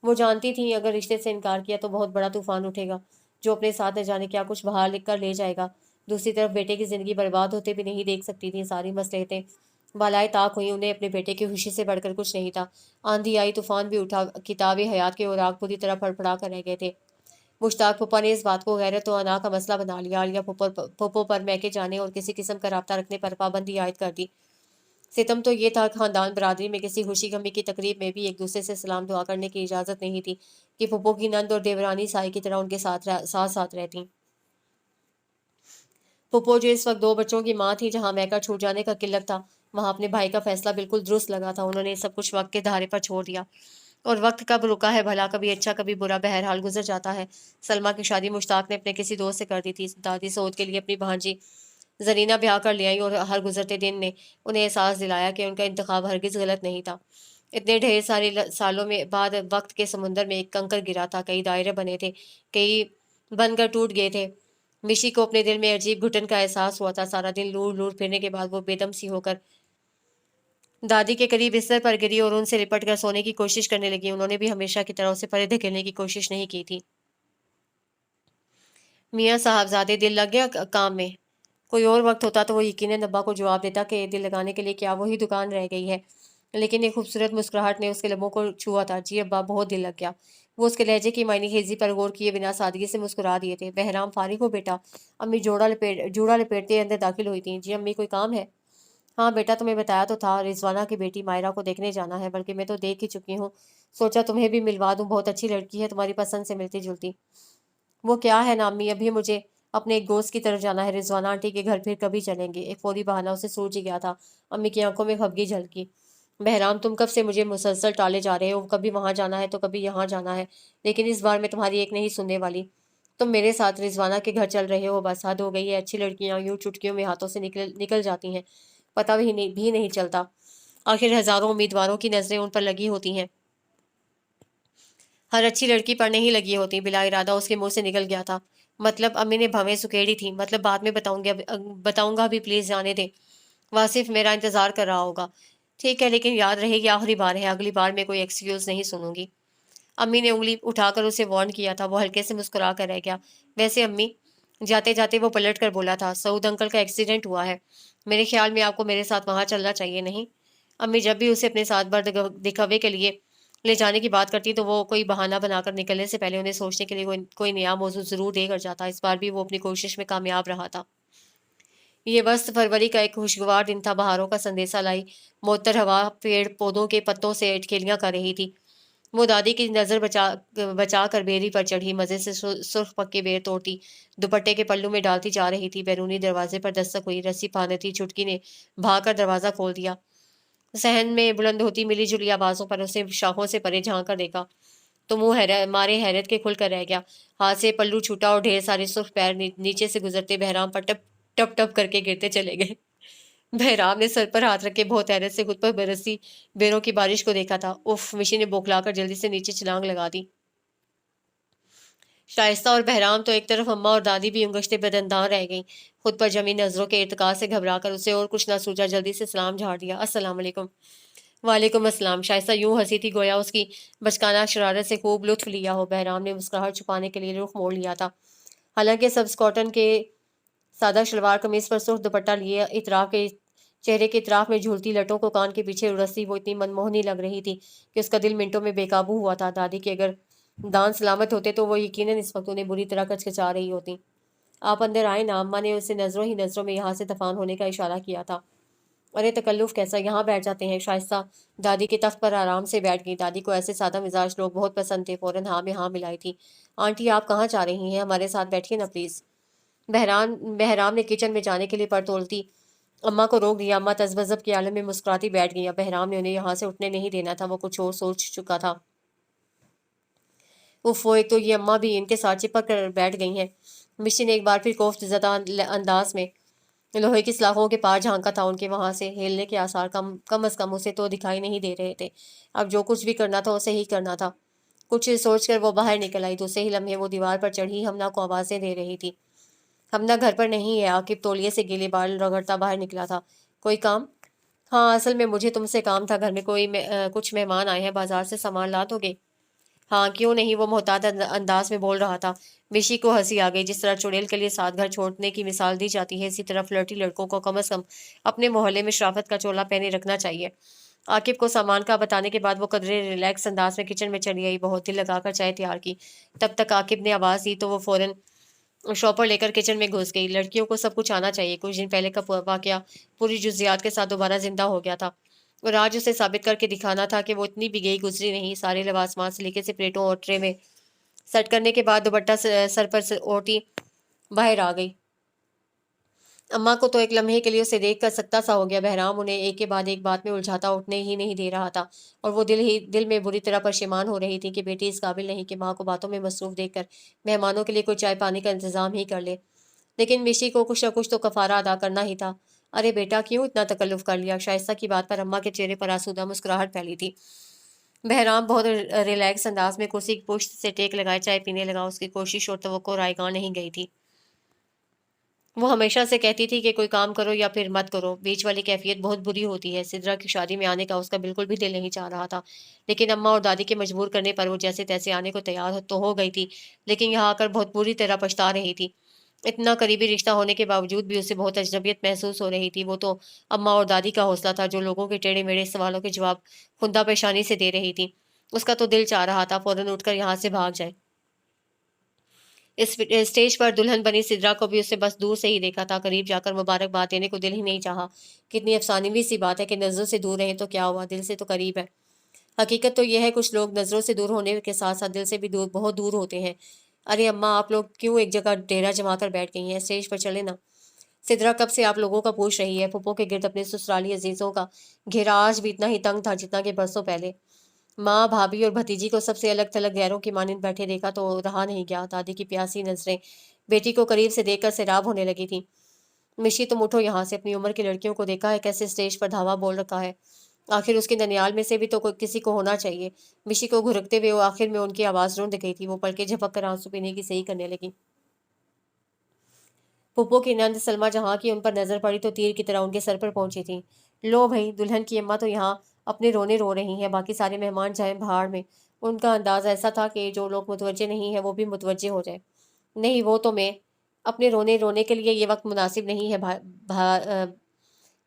Speaker 1: वो जानती थी अगर रिश्ते से इनकार किया तो बहुत बड़ा तूफान उठेगा, जो अपने साथ न जाने क्या कुछ बाहर लिख कर ले जाएगा। दूसरी तरफ बेटे की जिंदगी बर्बाद होते भी नहीं देख सकती थी। सारी मसलहतें बालाए ताक हुई, उन्हें अपने बेटे की खुशी से बढ़कर कुछ नहीं था। आंधी आई, तूफान भी उठा, किताबें हयात के औराक पूरी तरह फड़फड़ा कर रह गए थे। मुश्ताक फूफा ने इस बात को गैरत और अना का मसला बना लिया। आलिया फूफो पर मैके जाने और किसी किस्म का रब्ता रखने पर पाबंदी आयद कर दी। सितम तो ये था, खानदान बरादरी में किसी खुशी गमी की तकरीब में भी एक दूसरे से सलाम दुआ करने की इजाज़त नहीं थी कि फूफो की नंद और देवरानी साई की तरह उनके साथ साथ रहती। फूफो जो इस वक्त 2 बच्चों की माँ थी, जहाँ मैका छूट जाने का किल्लत था, वहाँ अपने भाई का फैसला बिल्कुल दुरुस्त लगा था। उन्होंने सब कुछ वक्त के धारे पर छोड़ दिया। और वक्त कब रुका है भला, कभी अच्छा कभी बुरा, बहरहाल गुजर जाता है। सलमा की शादी मुश्ताक ने अपने किसी दोस्त से कर दी थी। दादी सऊद के लिए अपनी भांजी जरीना ब्याह कर ले आई और हर गुजरते दिन ने उन्हें एहसास दिलाया कि उनका इंतखाब हरगिज गलत नहीं था। इतने ढेर सारे सालों में बाद वक्त के समुंदर में एक कंकर गिरा था। कई दायरे बने थे, कई बनकर टूट गए थे। मिशी को अपने दिल में अजीब घुटन का एहसास हुआ था। सारा दिन लूर लूर फिरने के बाद वो बेदम सी होकर दादी के करीब बिस्तर पर गिरी और उनसे लिपट कर सोने की कोशिश करने लगी। उन्होंने भी हमेशा की तरह उसे परे धकेलने की कोशिश नहीं की थी। मियाँ साहबजादे, दिल लग गया काम में। कोई और वक्त होता तो वो यकीनन अब्बा को जवाब देता कि दिल लगाने के लिए क्या वही दुकान रह गई है, लेकिन एक खूबसूरत मुस्कुराहट ने उसके लबों को छुआ था। जी अब्बा, बहुत दिल लग गया। वो उसके लहजे की मायने खेजी पर गौर किए बिना सादगी से मुस्कुरा दिए थे। बहराम, फारिग हो बेटा? अम्मी जूड़ा लपेटते अंदर दाखिल हुई थी। जी अम्मी, कोई काम है? हाँ बेटा, तुम्हें बताया तो था, रिजवाना की बेटी मायरा को देखने जाना है, बल्कि मैं तो देख ही चुकी हूँ। सोचा तुम्हें भी मिलवा दूँ, बहुत अच्छी लड़की है, तुम्हारी पसंद से मिलती जुलती। वो क्या है ना अम्मी, अभी मुझे अपने एक दोस्त की तरफ जाना है, रिजवाना आंटी के घर फिर कभी चलेंगे। एक फौरी बहाना उसे सूझ ही गया था। अम्मी की आंखों में खफगी झलकी। बहराम, तुम कब से मुझे मुसलसल टाले जा रहे हो? कभी वहां जाना है तो कभी यहाँ जाना है, लेकिन इस बार मैं तुम्हारी एक नहीं सुनने वाली। तुम मेरे साथ रिजवाना के घर चल रहे हो, बस हद हो गई है। अच्छी लड़कियां यूं चुटकियों में हाथों से निकल निकल जाती हैं, पता भी नहीं चलता। आखिर हजारों उम्मीदवारों की नजरें उन पर लगी होती हैं, हर अच्छी लड़की पर नहीं लगी होती। बिला इरादा उसके मुंह से निकल गया था। मतलब? अम्मी ने भवें सुकेड़ी थी। मतलब बाद में बताऊंगा भी, प्लीज जाने दे। वासिफ मेरा इंतजार कर रहा होगा। ठीक है, लेकिन याद रहे कि आखिरी बार है, अगली बार मैं कोई एक्सक्यूज नहीं सुनूंगी। अम्मी ने उंगली उठाकर उसे वार्न किया था। वो हल्के से मुस्कुरा कर रह गया। वैसे अम्मी, जाते जाते वो पलट कर बोला था, सऊद अंकल का एक्सीडेंट हुआ है, मेरे ख्याल में आपको मेरे साथ वहां चलना चाहिए, नहीं? अम्मी जब भी उसे अपने साथ दिखावे के लिए ले जाने की बात करती तो वो कोई बहाना बनाकर निकलने से पहले उन्हें सोचने के लिए कोई नया मौजू जरूर देकर जाता। इस बार भी वो अपनी कोशिश में कामयाब रहा था। ये बस फरवरी का एक खुशगवार दिन था। बहारों का संदेशा लाई मुअत्तर हवा पेड़ पौधों के पत्तों से ठेलियां कर रही थी। वो दादी की नजर बचा कर बेरी पर चढ़ी, मजे से सुर्ख पक्के बेर तोड़ती, दुपट्टे के पल्लू में डालती जा रही थी। बैरूनी दरवाजे पर दस्तक हुई। रस्सी फांदती चुटकी ने भाग कर दरवाजा खोल दिया। सहन में बुलंद होती मिली जुली आवाजों पर उसे शाखों से परे झांक कर देखा तो मुंह मारे हैरत के खुलकर रह गया। हाथ से पल्लू छूटा और ढेर सारे सुर्ख पैर नीचे से गुजरते बहराम पर टप टप टप करके गिरते चले गए। बहराम ने सर पर हाथ रख के बहुत हैरत से खुद पर बरसी बेरों की बारिश को देखा था। उफ! मिशी ने बौखलाकर जल्दी से नीचे छलांग लगा दी। शाइस्ता और बहराम तो एक तरफ, अम्मा और दादी भी उंगश्ते बदंदान रह गईं। खुद पर जमी नजरों के इर्तिका से घबराकर उसे और कुछ ना सूझा, जल्दी से सलाम झाड़ दिया। अस्सलाम वालेकुम। वालेकुम अस्सलाम। शाइस्ता यूं हंसी थी गोया उसकी बचकाना शरारत से खूब लुत्फ लिया हो। बहराम ने मुस्कुराहट छुपाने के लिए रुख मोड़ लिया था। हालांकि सब कॉटन के सादा शलवार कमीज पर सुर्ख दुपट्टा लिए इतराफ के चेहरे के इतराफ में झूलती लटों को कान के पीछे उड़स्ती वो इतनी मनमोहनी लग रही थी कि उसका दिल मिनटों में बेकाबू हुआ था। दादी के अगर दान सलामत होते तो वो यकीनन इस वक्त उन्हें बुरी तरह कचकचा रही होती। آپ اندر آئے نا، اماں نے اسے نظروں ہی نظروں میں یہاں سے دفان ہونے کا اشارہ کیا تھا۔ ارے تکلف کیسا، یہاں بیٹھ جاتے ہیں۔ شائستہ دادی کے تخت پر آرام سے بیٹھ گئی۔ دادی کو ایسے سادہ مزاج لوگ بہت پسند تھے۔ فوراً ہاں میں ہاں ملائی تھی۔ آنٹی آپ کہاں جا رہی ہیں؟ ہمارے ساتھ بیٹھیے نا پلیز۔ بہرام نے کچن میں جانے کے لیے پر تولتی اماں کو روک دیا۔ اماں تذبذب کے عالم میں مسکراتی بیٹھ گئی۔ اب بہرام نے انہیں یہاں سے اٹھنے نہیں دینا تھا، وہ کچھ اور سوچ چکا تھا۔ وہ ایک تو یہ اماں بھی ان کے ساتھ چپک کر بیٹھ گئی ہیں۔ مشی نے ایک بار پھر کوفت زدہ انداز میں لوہے کی سلاخوں کے پار جھانکا تھا۔ ان کے وہاں سے ہلنے کے آثار کم از کم اسے تو دکھائی نہیں دے رہے تھے۔ اب جو کچھ بھی کرنا تھا اسے ہی کرنا تھا۔ کچھ سوچ کر وہ باہر نکل آئی۔ دوسرے ہی لمحے وہ دیوار پر چڑھی ہمنا کو آوازیں دے رہی تھی۔ ہمنا گھر پر نہیں ہے۔ عاقب تولیے سے گیلے بال رگڑتا باہر نکلا تھا۔ کوئی کام؟ ہاں اصل میں مجھے تم سے کام تھا۔ گھر میں کچھ مہمان آئے ہیں، بازار سے سامان لا دو گے؟ ہاں کیوں نہیں، وہ محتاط انداز میں بول رہا تھا۔ مشی کو ہنسی آ گئی۔ جس طرح چڑیل کے لیے ساتھ گھر چھوڑنے کی مثال دی جاتی ہے، اسی طرح فلرٹی لڑکوں کو کم از کم اپنے محلے میں شرافت کا چولا پہنے رکھنا چاہیے۔ عاقب کو سامان کا بتانے کے بعد وہ قدرے ریلیکس انداز میں کچن میں چلی آئی۔ بہت دل لگا کر چائے تیار کی۔ تب تک عاقب نے آواز دی تو وہ فوراً شاپر لے کر کچن میں گھس گئی۔ لڑکیوں کو سب کچھ آنا چاہیے۔ کچھ دن پہلے کا واقعہ پوری جزیات کے ساتھ دوبارہ زندہ ہو گیا تھا، اور آج اسے ثابت کر کے دکھانا تھا کہ وہ اتنی بھی گئی گزری نہیں۔ سارے لباسمان سلیقے سے پلیٹوں اور ٹرے میں سیٹ کرنے کے بعد دوپٹہ سر پر اوڑھی باہر آ گئی۔ اماں کو تو ایک لمحے کے لیے اسے دیکھ کر سکتا سا ہو گیا۔ بہرام انہیں ایک کے بعد ایک بات میں الجھاتا اٹھنے ہی نہیں دے رہا تھا، اور وہ دل میں بری طرح پشیمان ہو رہی تھی کہ بیٹی اس قابل نہیں کہ ماں کو باتوں میں مصروف دیکھ کر مہمانوں کے لیے کوئی چائے پانی کا انتظام ہی کر لے۔ لیکن مشی کو کچھ نہ کچھ تو کفارہ ادا کرنا ہی تھا۔ ارے بیٹا کیوں اتنا تکلف کر لیا؟ شائستہ کی بات پر اماں کے چہرے پر آسودہ مسکراہٹ پھیلی تھی۔ بہرام بہت ریلیکس انداز میں کرسی کی پشت سے ٹیک لگائے چائے پینے لگا۔ اس کی کوشش اور توقع رائیگاں نہیں گئی تھی۔ وہ ہمیشہ سے کہتی تھی کہ کوئی کام کرو یا پھر مت کرو، بیچ والی کیفیت بہت بری ہوتی ہے۔ سدرا کی شادی میں آنے کا اس کا بالکل بھی دل نہیں چاہ رہا تھا، لیکن اماں اور دادی کے مجبور کرنے پر وہ جیسے تیسے آنے کو تیار تو ہو گئی تھی، لیکن یہاں آ کر بہت بری طرح پچھتا رہی تھی۔ اتنا قریبی رشتہ ہونے کے باوجود بھی اسے بہت اجنبیت محسوس ہو رہی تھی۔ وہ تو اماں اور دادی کا حوصلہ تھا جو لوگوں کے ٹیڑھے میڑھے سوالوں کے جواب خندہ پیشانی سے دے رہی تھی۔ اس کا تو دل چاہ رہا تھا فوراً اٹھ کر یہاں سے بھاگ جائے۔ اس اسٹیج پر دلہن بنی سدرا کو بھی اسے بس دور سے ہی دیکھا تھا۔ قریب جا کر مبارکباد دینے کو دل ہی نہیں چاہا۔ کتنی افسانوی سی بات ہے کہ نظروں سے دور رہیں تو کیا ہوا، دل سے تو قریب ہے۔ حقیقت تو یہ ہے کچھ لوگ نظروں سے دور ہونے کے ساتھ ساتھ دل سے بھی بہت دور ہوتے ہیں۔ ارے اماں آپ لوگ کیوں ایک جگہ ڈیرا جما کر بیٹھ گئی ہیں؟ اسٹیج پر چلے نا۔ سدرا کب سے آپ لوگوں کا پوچھ رہی ہے۔ پھپھو کے گرد اپنے سسرالی عزیزوں کا گھیرا آج بھی اتنا ہی تنگ تھا جتنا کہ برسوں پہلے۔ ماں، بھابھی اور بھتیجی کو سب سے الگ تھلگ غیروں کی مانند بیٹھے دیکھا تو رہا نہیں گیا۔ دادی کی پیاسی نظریں بیٹی کو قریب سے دیکھ کر سیراب ہونے لگی تھیں۔ مشی تم اٹھو یہاں سے، اپنی عمر کی لڑکیوں کو دیکھا ہے کیسے اسٹیج پر دھاوا بول رکھا ہے؟ آخر اس کے ننیال میں سے بھی تو کسی کو ہونا چاہیے۔ مشی کو گھرکتے ہوئے آخر میں ان کی آواز رند گئی تھی۔ وہ پلکیں جھپک کر آنسو پینے کی صحیح کرنے لگی۔ پھپھو کی نند سلمہ جہاں کی ان پر نظر پڑی تو تیر کی طرح ان کے سر پر پہنچی تھیں۔ لو بھائی، دلہن کی اماں تو یہاں اپنے رونے رو رہی ہیں، باقی سارے مہمان جائیں بھاڑ میں۔ ان کا انداز ایسا تھا کہ جو لوگ متوجہ نہیں ہیں وہ بھی متوجہ ہو جائیں۔ نہیں وہ تو میں اپنے رونے کے لیے یہ وقت مناسب نہیں ہے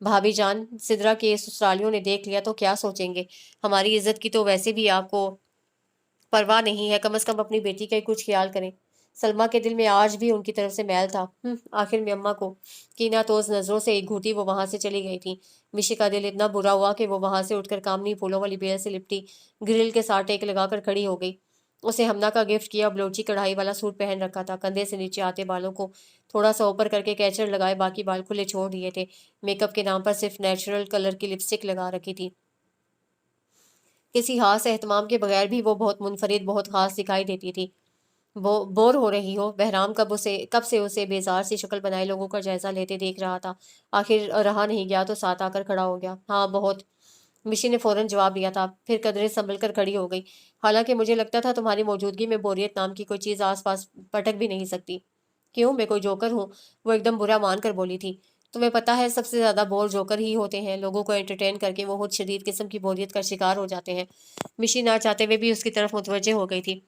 Speaker 1: بھابھی جان۔ سدرا کے سسرالیوں نے دیکھ لیا تو کیا سوچیں گے؟ ہماری عزت کی تو ویسے بھی آپ کو پرواہ نہیں ہے، کم از کم اپنی بیٹی کا ہی کچھ خیال کریں۔ سلمہ کے دل میں آج بھی ان کی طرف سے میل تھا۔ آخر میں اماں کو کینہ توز نظروں سے ایک گھوٹی وہ وہاں سے چلی گئی تھی۔ مشی کا دل اتنا برا ہوا کہ وہ وہاں سے اٹھ کر کامنی پھولوں والی بیل سے لپٹی گرل کے ساتھ ٹیک لگا کر کھڑی ہو گئی۔ اسے ہمنا کا گفٹ کیا بلوچی کڑھائی والا سوٹ پہن رکھا تھا، کندھے سے نیچے آتے بالوں کو تھوڑا سا اوپر کر کے کیچر لگائے باقی بال کھلے چھوڑ دیے تھے۔ میک اپ کے نام پر صرف نیچرل کلر کی لپسٹک لگا رکھی تھی۔ کسی خاص اہتمام کے بغیر بھی وہ بہت منفرد، بہت خاص دکھائی دیتی تھی۔ بور ہو رہی ہو؟ بہرام کب سے اسے بیزار سی شکل بنائے لوگوں کا جائزہ لیتے دیکھ رہا تھا۔ آخر رہا نہیں گیا تو ساتھ آ کر کھڑا ہو گیا۔ ہاں بہت، مشی نے فوراً جواب دیا تھا، پھر قدرے سنبھل کر کھڑی ہو گئی۔ حالانکہ مجھے لگتا تھا تمہاری موجودگی میں بوریت نام کی کوئی چیز آس پاس پٹک بھی نہیں سکتی۔ کیوں، میں کوئی جوکر ہوں؟ وہ ایک دم برا مان کر بولی تھی۔ تمہیں پتہ ہے سب سے زیادہ بور جوکر ہی ہوتے ہیں، لوگوں کو انٹرٹین کر کے وہ خود شدید قسم کی بوریت کا شکار ہو جاتے ہیں۔ مشی نہ چاہتے ہوئے بھی اس کی طرف متوجہ ہو گئی تھی۔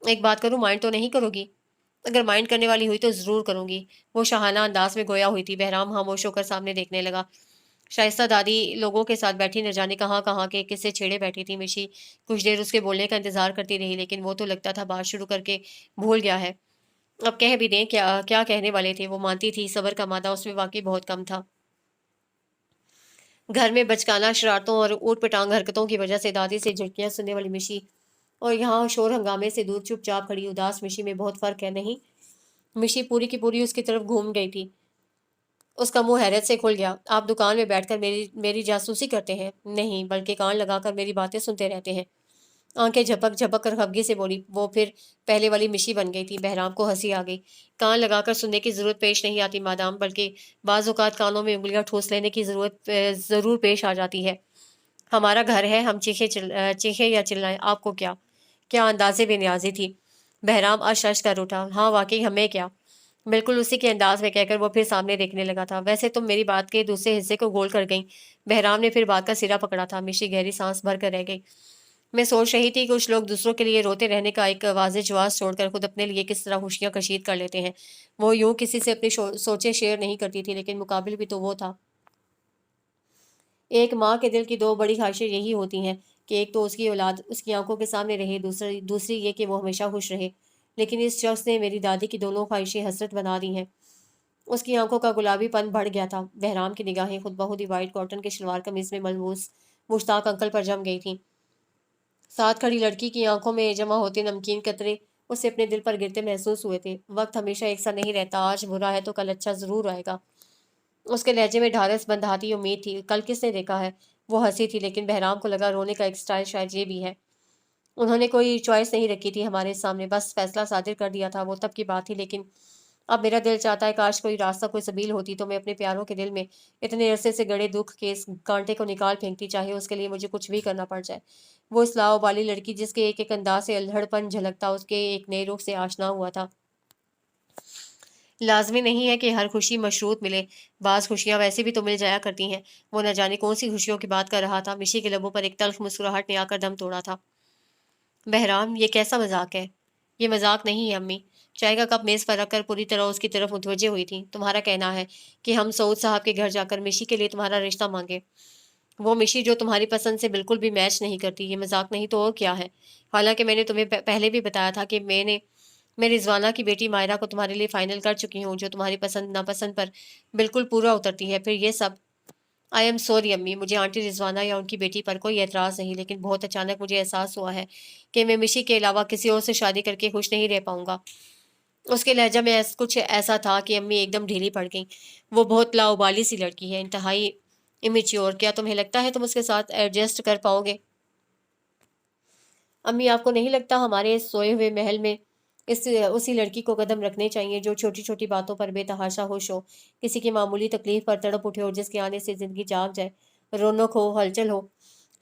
Speaker 1: ایک بات کروں، مائنڈ تو نہیں کرو گی؟ اگر مائنڈ کرنے والی ہوئی تو ضرور کروں گی۔ وہ شاہانہ انداز میں گویا ہوئی تھی۔ بہرام خاموش ہو کر سامنے دیکھنے لگا۔ شائستہ دادی لوگوں کے ساتھ بیٹھی نہ جانے کہاں کہاں کے قصے چھیڑے بیٹھی تھی۔ مشی کچھ دیر اس کے بولنے کا انتظار کرتی رہی، لیکن وہ تو لگتا تھا بات شروع کر کے بھول گیا ہے۔ अब कह भी दें क्या क्या कहने वाले थे। वो मानती थी सब्र का मादा उसमें वाकई बहुत कम था। घर में बचकाना शरारतों और ऊट पटांग हरकतों की वजह से दादी से झुटकियां सुनने वाली मिशी और यहाँ शोर हंगामे से दूर चुपचाप खड़ी उदास मिशी में बहुत फर्क है, नहीं? मिशी पूरी की पूरी उसकी तरफ घूम गई थी। उसका मुंह हैरत से खुल गया। आप दुकान में बैठकर मेरी मेरी जासूसी करते हैं? नहीं, बल्कि कान लगाकर मेरी बातें सुनते रहते हैं। आंखें झपक झपक कर खफगी से बोली। वो फिर पहले वाली मिशी बन गई थी। बहराम को हंसी आ गई। कान लगाकर सुनने की जरूरत पेश नहीं आती मादाम, बल्कि बाज औकात कानों में उंगलियां ठूस लेने की जरूरत जरूर पेश आ जाती है। हमारा घर है, हम चीखे या चिल्लाएं, आपको क्या? क्या अंदाजे बेनियाजी थी। बहराम अशश कर उठा। हाँ वाकई, हमें क्या? बिल्कुल उसी के अंदाज में कहकर वो फिर सामने देखने लगा था। वैसे तुम मेरी बात के दूसरे हिस्से को गोल कर गई। बहराम ने फिर बात का सिरा पकड़ा था। मिशी गहरी सांस भर कर रह गई। मैं सोच रही थी कि कुछ लोग दूसरों के लिए रोते रहने का एक वाज़ेह जवाब छोड़कर खुद अपने लिए किस तरह खुशियां कशीद कर लेते हैं। वो यूं किसी से अपनी सोचें शेयर नहीं करती थी, लेकिन मुकाबिल भी तो वो था। एक माँ के दिल की दो बड़ी ख्वाहिशें यही होती हैं कि एक तो उसकी औलाद उसकी आंखों के सामने रहे, दूसरी दूसरी ये कि वो हमेशा खुश रहे। लेकिन इस शख्स ने मेरी दादी की दोनों ख्वाहिशें हसरत बना दी हैं। उसकी आंखों का गुलाबीपन बढ़ गया था। बहराम की निगाहें खुद बहुत ही वाइट कॉटन के शलवार कमीज में मलबूस मुश्ताक अंकल पर जम गई थीं। साथ खड़ी लड़की की आंखों में जमा होते नमकीन कतरे उसे अपने दिल पर गिरते महसूस हुए थे। वक्त हमेशा एक सा नहीं रहता। आज बुरा है तो कल अच्छा जरूर आएगा। उसके लहजे में ढारस बंधाती उम्मीद थी। कल किसने देखा है? वो हंसी थी, लेकिन बहराम को लगा रोने का एक स्टाइल शायद ये भी है। उन्होंने कोई चॉइस नहीं रखी थी हमारे सामने, बस फैसला साजिर कर दिया था। वो तब की बात थी, लेकिन अब मेरा दिल चाहता है काश कोई रास्ता, कोई सबील होती तो मैं अपने प्यारों के दिल में इतने अरसे से गड़े दुख के इस कांटे को निकाल फेंकती, चाहे उसके लिए मुझे कुछ भी करना पड़ जाए। वो इस लाओ वाली लड़की जिसके एक एक अंदाज से अल्हड़पन झलकता उसके एक नए रूप से आशना हुआ था। लाजमी नहीं है कि हर खुशी मशरूत मिले। बाज खुशियां वैसे भी तो मिल जाया करती हैं। वो न जाने कौन सी खुशियों की बात कर रहा था। मिशी के लबों पर एक तल्ख मुस्कुराहट ने आकर दम तोड़ा था। बहराम, ये कैसा मजाक है? ये मजाक नहीं है अम्मी। चाय का कप मेज पर रखकर पूरी तरह उसकी तरफ मुतवज्जे हुई थी। तुम्हारा कहना है कि हम सऊद साहब के घर जाकर मिशी के लिए तुम्हारा रिश्ता मांगे? वो मिशी जो तुम्हारी पसंद से बिल्कुल भी मैच नहीं करती। ये मजाक नहीं तो और क्या है? हालांकि मैंने तुम्हें पहले भी बताया था कि मैं रिजवाना की बेटी मायरा को तुम्हारे लिए फाइनल कर चुकी हूँ, जो तुम्हारी पसंद नापसंद पर बिल्कुल पूरा उतरती है। फिर ये सब। आई एम सॉरी अम्मी, मुझे आंटी रिजवाना या उनकी बेटी पर कोई एतराज़ नहीं, लेकिन बहुत अचानक मुझे एहसास हुआ है कि मैं मिशी के अलावा किसी और से शादी करके खुश नहीं रह पाऊंगा। उसके लहजा में कुछ ऐसा था कि अम्मी एकदम ढीली पड़ गई। वो बहुत लाउबाली सी लड़की है, इंतहाई इमेच्योर। क्या तुम्हें लगता है तुम उसके साथ एडजस्ट कर पाओगे? अम्मी, आपको नहीं लगता हमारे इस सोए हुए महल में इस उसी लड़की को कदम रखने चाहिए जो छोटी छोटी बातों पर बेतहाशा खुश हो, किसी की मामूली तकलीफ पर तड़प उठे और जिसके आने से जिंदगी जाग जाए, रौनक हो, हलचल हो।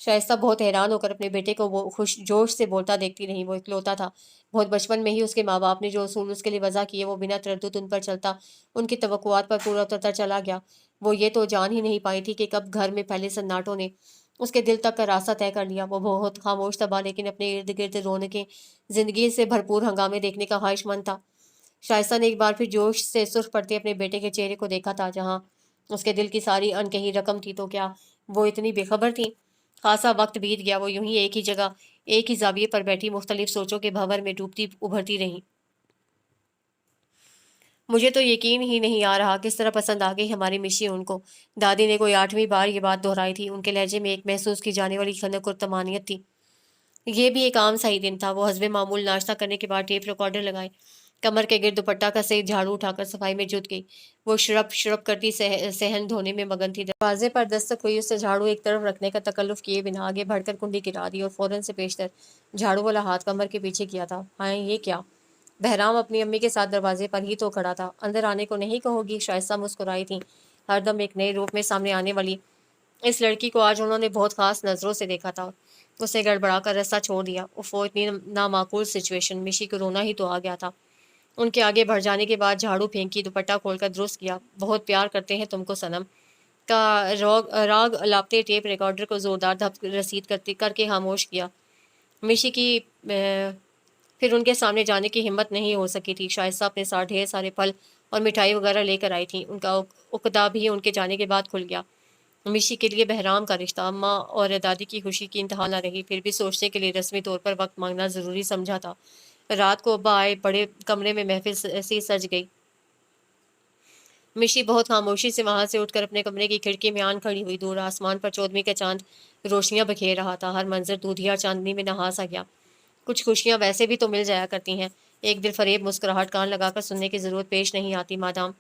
Speaker 1: शाइस्ता बहुत हैरान होकर अपने बेटे को वो खुश जोश से बोलता देखती रही। वो इकलौता था। बहुत बचपन में ही उसके माँ बाप ने जो उसूल उसके लिए वजह किए वो बिना तरद्दुद उन पर चलता, उनकी तवक्कुआत पर पूरा उतरता चला गया। वो ये तो जान ही नहीं पाई थी कि कब घर में फैले सन्नाटों ने उसके दिल तक का रास्ता तय कर लिया। वो बहुत खामोश था, लेकिन अपने इर्द गिर्द रौनकें, जिंदगी से भरपूर हंगामे देखने का ख्वाहिशमंद था। शाइस्ता ने एक बार फिर जोश से सुर्ख पड़ते अपने बेटे के चेहरे को देखा था, जहाँ उसके दिल की सारी अनकही रकम थी। तो क्या वो इतनी बेखबर थी? खासा वक्त बीत गया। वो यूं ही एक ही जगह, एक ही जाविये पर बैठी मुख्तलिफ सोचों के भंवर में डूबती उभरती रही। मुझे तो यकीन ही नहीं आ रहा किस तरह पसंद आ गई हमारी मिशी उनको। दादी ने कोई 8वीं बार ये बात दोहराई थी। उनके लहजे में एक महसूस की जाने वाली खनक और तमानियत थी। ये भी एक आम सा ही दिन था। वो हस्बे मामूल नाश्ता करने के बाद टेप रिकॉर्डर लगाए, कमर के गिर्द दुपट्टा का सही झाड़ू उठाकर सफाई में जुट गई। वो शरब शरब करती सहन धोने में मगन थी। दरवाजे पर दस्तक हुई। उससे झाड़ू एक तरफ रखने का तकल्लुफ किए बिना आगे बढ़कर कुंडी गिरा दी और फौरन से पेशतर झाड़ू वाला हाथ कमर के पीछे किया था। हाँ, ये क्या? बहराम अपनी अम्मी के साथ दरवाजे पर ही तो खड़ा था। अंदर आने को नहीं कहोगी? शाइस्ता मुस्कुराई थी। हरदम एक नए रूप में सामने आने वाली इस लड़की को आज उन्होंने बहुत खास नजरों से देखा था। उसे गड़बड़ा कर रास्ता छोड़ दिया। उफ़ो, इतनी नामाकूल सिचुएशन। मिशी को रोना ही तो आ गया था। उनके आगे बढ़ जाने के बाद झाड़ू फेंकी, दुपट्टा खोलकर दुरुस्त किया। बहुत प्यार करते हैं तुमको सनम का राग अलापते टेप रिकॉर्डर को जोरदार धप रसीद करते करके खामोश किया। मिशी की फिर उनके सामने जाने की हिम्मत नहीं हो सकी थी। शाइस्ता अपने साथ ढेर सारे फल और मिठाई वगैरह लेकर आई थी। उनका उकदा भी उनके जाने के बाद खुल गया। मिशी के लिए बहराम का रिश्ता अम्मा और दादी की खुशी की इंतहा न रही, फिर भी सोचने के लिए रस्मी तौर पर वक्त मांगना ज़रूरी समझा था। رات کو ابا آئے، بڑے کمرے میں محفل سی سج گئی۔ مشی بہت خاموشی سے وہاں سے اٹھ کر اپنے کمرے کی کھڑکی میں آن کھڑی ہوئی۔ دور آسمان پر چودھویں کا چاند روشنیاں بکھیر رہا تھا، ہر منظر دودھیا چاندنی میں نہا سا گیا۔ کچھ خوشیاں ویسے بھی تو مل جایا کرتی ہیں، ایک دل فریب مسکراہٹ کان لگا کر سننے کی ضرورت پیش نہیں آتی مادام،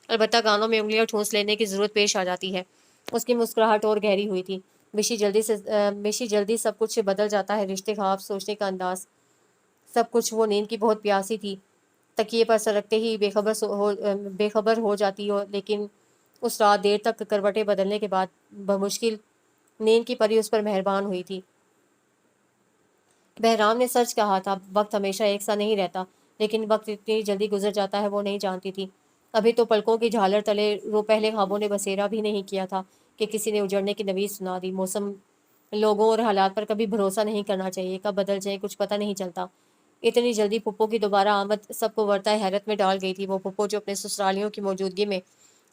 Speaker 1: البتہ گانوں میں انگلیاں ٹھونس لینے کی ضرورت پیش آ جاتی ہے۔ اس کی مسکراہٹ اور گہری ہوئی تھی۔ مشی جلدی سب کچھ بدل جاتا ہے، رشتے، خواب، سوچنے کا انداز، سب کچھ۔ وہ نیند کی بہت پیاسی تھی، تکیے پر سرکتے ہی بے خبر ہو جاتی ہو، لیکن اس رات دیر تک کروٹیں بدلنے کے بعد بمشکل نیند کی پری اس پر مہربان ہوئی تھی۔ بہرام نے سچ کہا تھا، وقت ہمیشہ ایک سا نہیں رہتا، لیکن وقت اتنی جلدی گزر جاتا ہے وہ نہیں جانتی تھی۔ ابھی تو پلکوں کی جھالر تلے پہلے خوابوں نے بسیرا بھی نہیں کیا تھا کہ کسی نے اجڑنے کی نوید سنا دی۔ موسم، لوگوں اور حالات پر کبھی بھروسہ نہیں کرنا چاہیے، کب بدل جائیں کچھ پتہ نہیں چلتا۔ اتنی جلدی پھپھو کی دوبارہ آمد سب کو ورطۂ حیرت میں ڈال گئی تھی۔ وہ پھپھو جو اپنے سسرالیوں کی موجودگی میں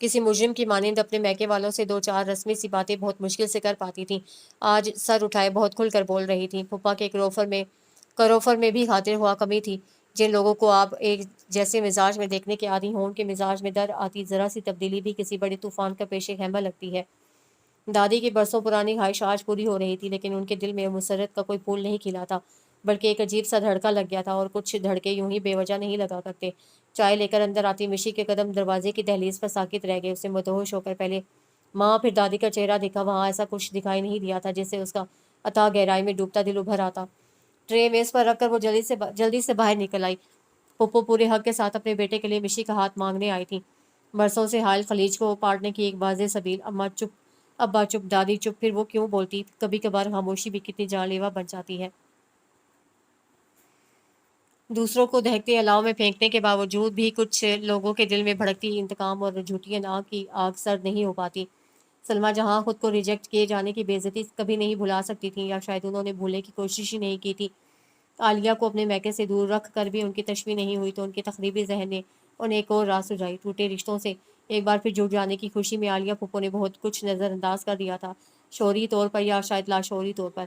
Speaker 1: کسی مجرم کی مانند اپنے میکے والوں سے دو چار رسمی سی باتیں بہت مشکل سے کر پاتی تھیں، آج سر اٹھائے بہت کھل کر بول رہی تھیں۔ پھپھا کے کروفر میں بھی خاطر ہوا کمی تھی۔ جن لوگوں کو آپ ایک جیسے مزاج میں دیکھنے کے عادی ہوں، ان کے مزاج میں در آتی ذرا سی تبدیلی بھی کسی بڑے طوفان کا پیش خیمہ لگتی ہے۔ دادی کی برسوں پرانی خواہش آج پوری ہو رہی تھی، لیکن ان کے دل میں مسرت کا کوئی پھول نہیں کھلا تھا، بلکہ ایک عجیب سا دھڑکا لگ گیا تھا، اور کچھ دھڑکے یوں ہی بے وجہ نہیں لگا کرتے۔ چائے لے کر اندر آتی مشی کے قدم دروازے کی دہلیز پر ساکت رہ گئے۔ اسے مدہوش ہو کر پہلے ماں پھر دادی کا چہرہ دیکھا، وہاں ایسا کچھ دکھائی نہیں دیا تھا جس سے اس کا اتھاہ گہرائی میں ڈوبتا دل ابھر آتا۔ ٹرے میز پر رکھ کر وہ جلدی سے باہر نکل آئی۔ پھپھو پورے حق کے ساتھ اپنے بیٹے کے لیے مشی کا ہاتھ مانگنے آئی تھی، برسوں سے حائل خلیج کو پاٹنے کی ایک واضح سبیل۔ اماں چپ، ابا چپ، دادی چپ، پھر وہ کیوں بولتی؟ کبھی کبھار خاموشی بھی کتنی جان لیوا بن جاتی ہے۔ دوسروں کو دہکتے الاؤ میں پھینکنے کے باوجود بھی کچھ لوگوں کے دل میں بھڑکتی انتقام اور جھوٹی اناج کی آگ سرد نہیں ہو پاتی۔ سلمیٰ جہاں خود کو ریجیکٹ کیے جانے کی بے عزتی کبھی نہیں بھلا سکتی تھیں، یا شاید انہوں نے بھولنے کی کوشش ہی نہیں کی تھی۔ عالیہ کو اپنے میکے سے دور رکھ کر بھی ان کی تشویح نہیں ہوئی تو ان کے تخریبی ذہن نے انہیں ایک اور راہ سجائی۔ ٹوٹے رشتوں سے ایک بار پھر جڑ جانے کی خوشی میں عالیہ پھپھو نے بہت کچھ نظر انداز کر دیا تھا، شعوری طور پر یا شاید لاشعوری طور پر۔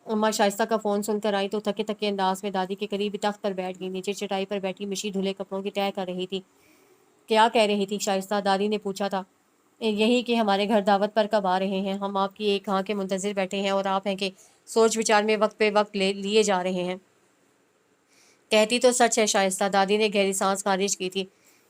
Speaker 1: اماں شائستہ کا فون سن کر آئی تو تھکے تھکے انداز میں دادی کے قریب تخت پر بیٹھ گئی۔ نیچے چٹائی پر بیٹھی مشی دھلے کپڑوں کی طے کر رہی تھی۔ کیا کہہ رہی تھی شائستہ؟ دادی نے پوچھا تھا۔ یہی کہ ہمارے گھر دعوت پر کب آ رہے ہیں؟ ہم آپ کی ایک ہاں کے منتظر بیٹھے ہیں، اور آپ ہیں کہ سوچ وچار میں وقت پہ وقت لیے جا رہے ہیں۔ کہتی تو سچ ہے شائستہ، دادی نے گہری سانس خارج کی تھی۔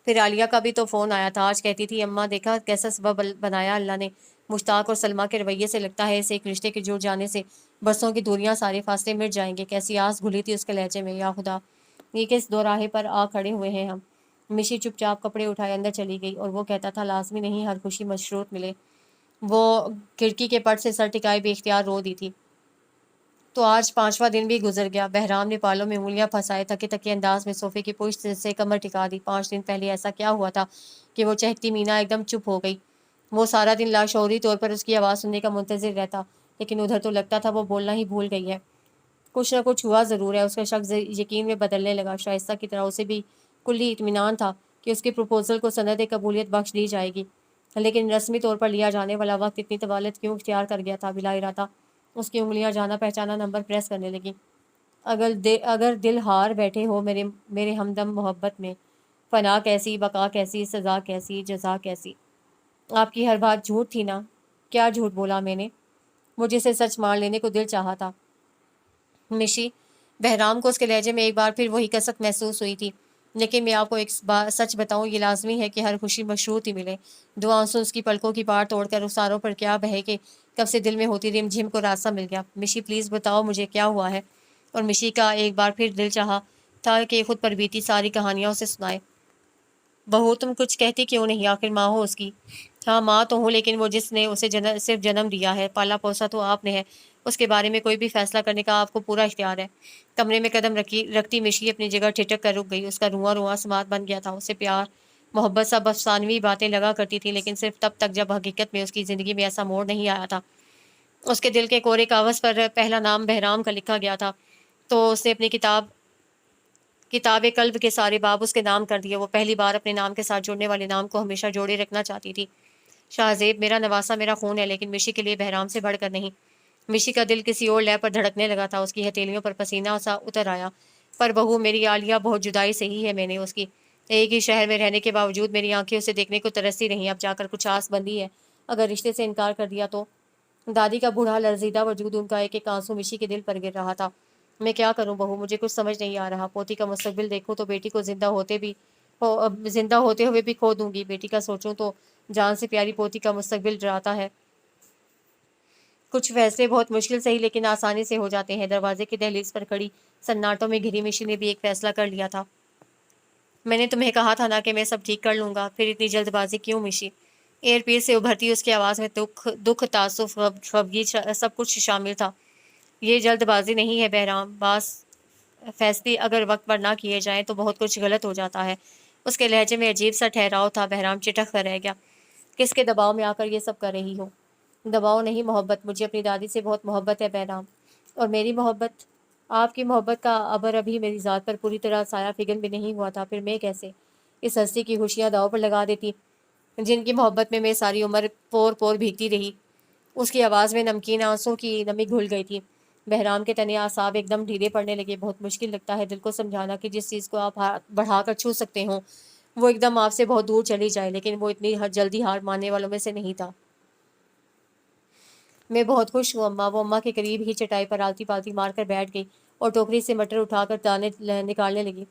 Speaker 1: پھر عالیہ کا بھی تو فون آیا تھا، آج کہتی تھی اماں دیکھا کیسا سبب بنایا اللہ نے۔ مشتاق اور سلمیٰ کے رویے سے لگتا ہے اس ایک رشتے کے جڑ جانے سے برسوں کی دوریاں، سارے فاصلے مٹ جائیں گے۔ کیسی آس گھلی تھی اس کے لہجے میں، یا خدا یہ کس دوراہے پر آ کھڑے ہوئے ہیں ہم۔ مشی چپ چاپ کپڑے اٹھائے اندر چلی گئی، اور وہ کہتا تھا لازمی نہیں ہر خوشی مشروط ملے۔ وہ کھڑکی کے پٹ سے سر ٹکائے بے اختیار رو دی تھی۔ تو آج 5واں دن بھی گزر گیا۔ بہرام نے پالوں میں انگلیاں پھنسائے تھکے تھکے انداز میں صوفے کی پشت سے کمر ٹکا دی۔ 5 دن پہلے ایسا کیا ہوا تھا کہ وہ چہکتی مینا ایک دم چپ ہو گئی؟ وہ سارا دن لاشعوری طور پر اس کی آواز سننے کا منتظر رہتا، لیکن ادھر تو لگتا تھا وہ بولنا ہی بھول گئی ہے۔ کچھ نہ کچھ ہوا ضرور ہے۔ اس کا شک یقین میں بدلنے لگا۔ شائستہ کی طرح اسے بھی کلی اطمینان تھا کہ اس کے پروپوزل کو سند قبولیت بخش دی جائے گی، لیکن رسمی طور پر لیا جانے والا وقت اتنی طوالت کیوں اختیار کر گیا تھا؟ بلا ارادہ اس کی انگلیاں جانا پہچانا نمبر پریس کرنے لگیں۔ اگر دل ہار بیٹھے ہو میرے ہمدم محبت میں، فنا کیسی، بقا کیسی، سزا کیسی، جزا کیسی۔ آپ کی ہر بات جھوٹ تھی نا؟ کیا جھوٹ بولا میں نے؟ مجھے سے سچ مان لینے کو دل چاہا تھا۔ مشی، بہرام کو اس کے لہجے میں ایک بار پھر وہی کسک محسوس ہوئی تھی۔ لیکن میں آپ کو ایک سچ بتاؤں، یہ لازمی ہے کہ ہر خوشی مشروط ہی ملے۔ 2 آنسو اس کی پلکوں کی پار توڑ کر رخساروں پر کیا بہے کہ کب سے دل میں ہوتی رم جھم کو راستہ مل گیا۔ مشی پلیز بتاؤ مجھے کیا ہوا ہے؟ اور مشی کا ایک بار پھر دل چاہا تھا کہ خود پر بیتی ساری کہانیاں اسے سنائے۔ بہو تم کچھ کہتی کیوں نہیں؟ آخر ماں ہو اس کی۔ ہاں ماں تو ہوں، لیکن وہ جس نے اسے صرف جنم دیا ہے، پالا پوسا تو آپ نے ہے، اس کے بارے میں کوئی بھی فیصلہ کرنے کا آپ کو پورا اختیار ہے۔ کمرے میں قدم رکھتی مشی اپنی جگہ ٹھٹک کر رک گئی۔ اس کا رواں رواں سماعت بن گیا تھا۔ اسے پیار محبت سب افسانوی باتیں لگا کرتی تھی، لیکن صرف تب تک جب حقیقت میں اس کی زندگی میں ایسا موڑ نہیں آیا تھا۔ اس کے دل کے کورے کاغذ پر پہلا نام بہرام کا لکھا گیا تھا تو اس نے اپنی کتاب قلب کے سارے باب اس کے نام کر دیے۔ وہ پہلی بار اپنے نام کے ساتھ جڑنے والے نام کو ہمیشہ جوڑے رکھنا چاہتی تھی۔ شاہزیب میرا نواسا میرا خون ہے، لیکن مشی کے لیے بہرام سے بڑھ کر نہیں۔ مشی کا دل کسی اور لے پر دھڑکنے لگا تھا۔ اس کی ہتھیلیوں پر پسینہ سا اتر آیا۔ پر بہو میری عالیہ بہت جدائی سہی ہے میں نے اس کی، ایک ہی شہر میں رہنے کے باوجود میری آنکھیں اسے دیکھنے کو ترستی رہیں، اب جا کر کچھ آس بندی ہے، اگر رشتے سے انکار کر دیا تو۔ دادی کا بوڑھا لرزیدہ وجود، ان کا ایک ایک آنسو مشی کے دل پر گر رہا تھا۔ میں کیا کروں بہو، مجھے کچھ سمجھ نہیں آ رہا، پوتی کا مستقبل دیکھوں تو بیٹی کو زندہ ہوتے ہوئے بھی کھو دوں گی، بیٹی کا سوچوں تو جان سے پیاری پوتی کا مستقبل ڈراتا ہے۔ کچھ فیصلے بہت مشکل سے ہی لیکن آسانی سے ہو جاتے ہیں۔ دروازے کی دہلیز پر کھڑی سناٹوں میں گھری مشی نے بھی ایک فیصلہ کر لیا تھا۔ میں نے تمہیں کہا تھا نا کہ میں سب ٹھیک کر لوں گا، پھر اتنی جلد بازی کیوں مشی؟ ایئر پیس سے ابھرتی اس کی آواز میں دکھ تعصب خفگی سب کچھ شامل تھا۔ یہ جلد بازی نہیں ہے بہرام، بعض فیصلے اگر وقت پر نہ کیے جائیں تو بہت کچھ غلط ہو جاتا ہے۔ اس کے لہجے میں عجیب سا ٹھہراؤ تھا۔ بہرام چٹک کر رہ گیا۔ کس کے دباؤ میں آ کر یہ سب کر رہی ہو؟ دباؤ نہیں، محبت، مجھے اپنی دادی سے بہت محبت ہے بہرام، اور میری محبت، آپ کی محبت کا ابر ابھی میری ذات پر پوری طرح سایہ فگن بھی نہیں ہوا تھا، پھر میں کیسے اس ہستی کی خوشیاں داؤ پر لگا دیتی جن کی محبت میں ساری عمر پور پور بھیگتی رہی۔ اس کی آواز میں نمکین آنسوں کی نمی گھل گئی تھی۔ بہرام کے تنے اعصاب ایک دم ڈھیلے پڑنے لگے۔ بہت مشکل لگتا ہے دل کو سمجھانا کہ جس چیز کو آپ بڑھا کر چھو سکتے ہوں وہ ایک دم آپ سے بہت دور چلی جائے، لیکن وہ اتنی جلدی ہار ماننے والوں میں سے نہیں تھا۔ میں بہت خوش ہوں اماں، وہ اماں کے قریب ہی چٹائی پر آلتی پالتی مار کر بیٹھ گئی اور ٹوکری سے مٹر اٹھا کر دانے نکالنے لگی۔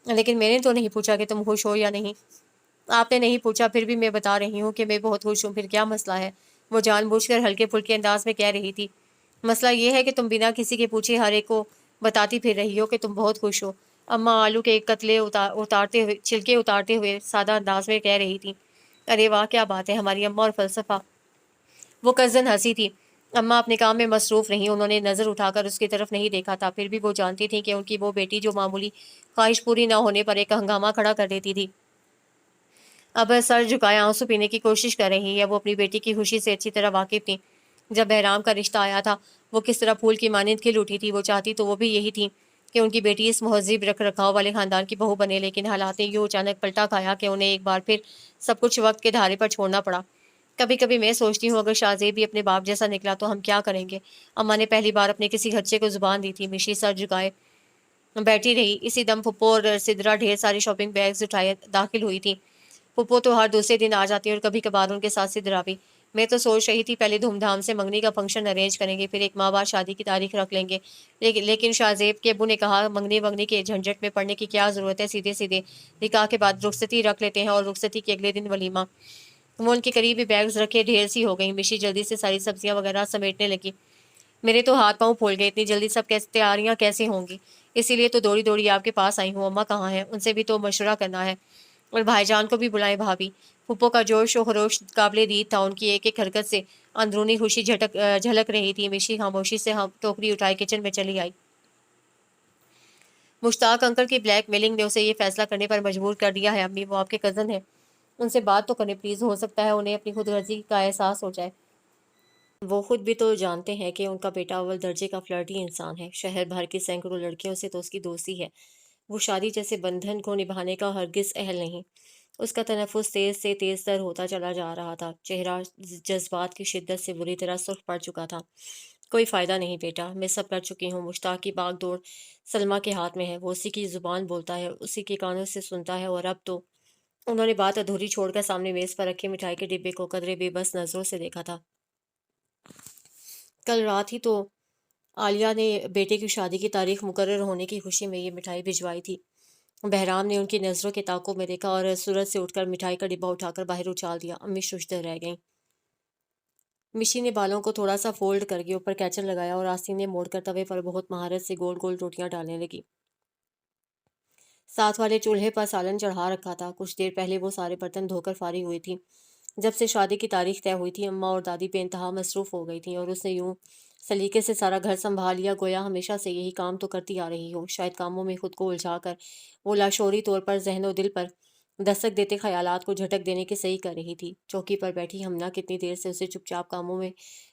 Speaker 1: لیکن میں نے تو نہیں پوچھا کہ تم خوش ہو یا نہیں۔ آپ نے نہیں پوچھا، پھر بھی میں بتا رہی ہوں کہ میں بہت خوش ہوں، پھر کیا مسئلہ ہے؟ وہ جان بوجھ کر ہلکے پھلکے انداز میں کہہ رہی تھی۔ مسئلہ یہ ہے کہ تم بنا کسی کے پوچھے ہر ایک کو بتاتی پھر رہی ہو کہ تم بہت خوش ہو۔ اماں آلو کے چھلکے اتارتے ہوئے سادہ انداز میں کہہ رہی تھی۔ ارے واہ کیا بات ہے، ہماری اماں اور فلسفہ۔ وہ کزن ہنسی تھی۔ اماں اپنے کام میں مصروف رہیں، انہوں نے نظر اٹھا کر اس کی طرف نہیں دیکھا تھا، پھر بھی وہ جانتی تھیں کہ ان کی وہ بیٹی جو معمولی خواہش پوری نہ ہونے پر ایک ہنگامہ کھڑا کر دیتی تھی، اب سر جھکائے آنسو پینے کی کوشش کر رہی ہے۔ وہ اپنی بیٹی کی خوشی سے اچھی طرح واقف تھی۔ جب بہرام کا رشتہ آیا تھا وہ کس طرح پھول کی مانند کھل اٹھی تھی۔ وہ چاہتی تو وہ بھی یہی تھی کہ ان کی بیٹی اس مہذب رکھ رکھاؤ والے خاندان کی بہو بنے، لیکن حالات نے یوں اچانک پلٹا کھایا کہ انہیں ایک بار پھر سب کچھ وقت کے دھارے پر چھوڑنا پڑا۔ کبھی کبھی میں سوچتی ہوں اگر شاہزیب بھی اپنے باپ جیسا نکلا تو ہم کیا کریں گے؟ اماں نے پہلی بار اپنے کسی خدشے کو زبان دی تھی۔ مشی سر جھکائے بیٹھی رہی۔ اسی دم پھپھو اور سدرا ڈھیر ساری شاپنگ بیگز اٹھائے داخل ہوئی تھی۔ پھپھو تو ہر دوسرے دن آ جاتی اور کبھی کبھار ان کے ساتھ سدرا بھی۔ میں تو سوچ رہی تھی پہلے دھوم دھام سے منگنی کا فنکشن ارینج کریں گے، پھر ایک ماہ بعد شادی کی تاریخ رکھ لیں گے، لیکن شاہزیب کے ابو نے کہا منگنی کے جھنجٹ میں پڑنے کی کیا ضرورت ہے، سیدھے سیدھے نکاح کے بعد رخصتی رکھ لیتے ہیں اور رخصتی کے اگلے دن ولیمہ۔ وہ ان کے قریب ہی بیگز رکھے ڈھیر سی ہو گئیں۔ مشی جلدی سے ساری سبزیاں وغیرہ سمیٹنے لگی۔ میرے تو ہاتھ پاؤں پھول گئے، اتنی جلدی سب تیاریاں کیسے ہوں گی؟ اسی لیے تو دوڑی دوڑی آپ کے پاس آئی ہوں۔ اماں کہاں ہیں؟ ان سے بھی تو مشورہ کرنا ہے، اور بھائی جان کو بھی بلائیں بھابی۔ پھپھو کا جوش و خروش قابل دید تھا، ان کی ایک ایک حرکت سے اندرونی خوشی جھلک رہی تھی۔ مشی خاموشی سے ٹوکری اٹھائے کچن میں چلی آئی۔ مشتاق انکل کی بلیک میلنگ نے اسے یہ فیصلہ کرنے پر مجبور کر دیا ہے امی، وہ آپ کے کزن ہیں، ان سے بات تو کریں پلیز، ہو سکتا ہے انہیں اپنی خود غرضی کا احساس ہو جائے۔ وہ خود بھی تو جانتے ہیں کہ ان کا بیٹا اول درجے کا فلرٹی انسان ہے، شہر بھر کی سینکڑوں لڑکیوں سے تو اس کی دوستی ہے، وہ شادی جیسے بندھن کو نبھانے کا ہرگز اہل نہیں۔ اس کا تنفس تیز سے تیز تر ہوتا چلا جا رہا تھا، چہرہ جذبات کی شدت سے بری طرح سرخ پڑ چکا تھا۔ کوئی فائدہ نہیں بیٹا، میں سب کر چکی ہوں، مشتاق کی باغ دوڑ سلمیٰ کے ہاتھ میں ہے، وہ اسی کی زبان بولتا ہے، اسی کے کانوں سے سنتا ہے، اور اب تو انہوں نے بات ادھوری چھوڑ کر سامنے میز پر رکھے مٹھائی کے ڈبے کو قدرے بے بس نظروں سے دیکھا تھا۔ کل رات ہی تو عالیہ نے بیٹے کی شادی کی تاریخ مقرر ہونے کی خوشی میں یہ مٹھائی بھجوائی تھی۔ بہرام نے ان کی نظروں کے تعاقب میں دیکھا اور سورج سے اٹھ کر مٹھائی کا ڈبہ اٹھا کر باہر اچھال دیا۔ امی ششدر رہ گئیں۔ مشی نے بالوں کو تھوڑا سا فولڈ کر کے اوپر کیچر لگایا اور آستینے موڑ کر توے پر بہت مہارت سے گول گول روٹیاں ڈالنے لگی۔ ساتھ والے چولہے پر سالن چڑھا رکھا تھا۔ کچھ دیر پہلے وہ سارے برتن دھو کر فارغ ہوئی تھی۔ جب سے شادی کی تاریخ طے ہوئی تھی اماں اور دادی بے انتہا مصروف ہو گئی تھیں، اور اس نے یوں سلیقے سے سارا گھر سنبھال لیا گویا ہمیشہ سے یہی کام تو کرتی آ رہی ہو۔ شاید کاموں میں خود کو الجھا کر وہ لاشعوری طور پر ذہن و دل پر دستک دیتے خیالات کو جھٹک دینے کی صحیح کر رہی تھی۔ چوکی پر بیٹھی ہمنا کتنی دیر سے اسے چپ چاپ کاموں میں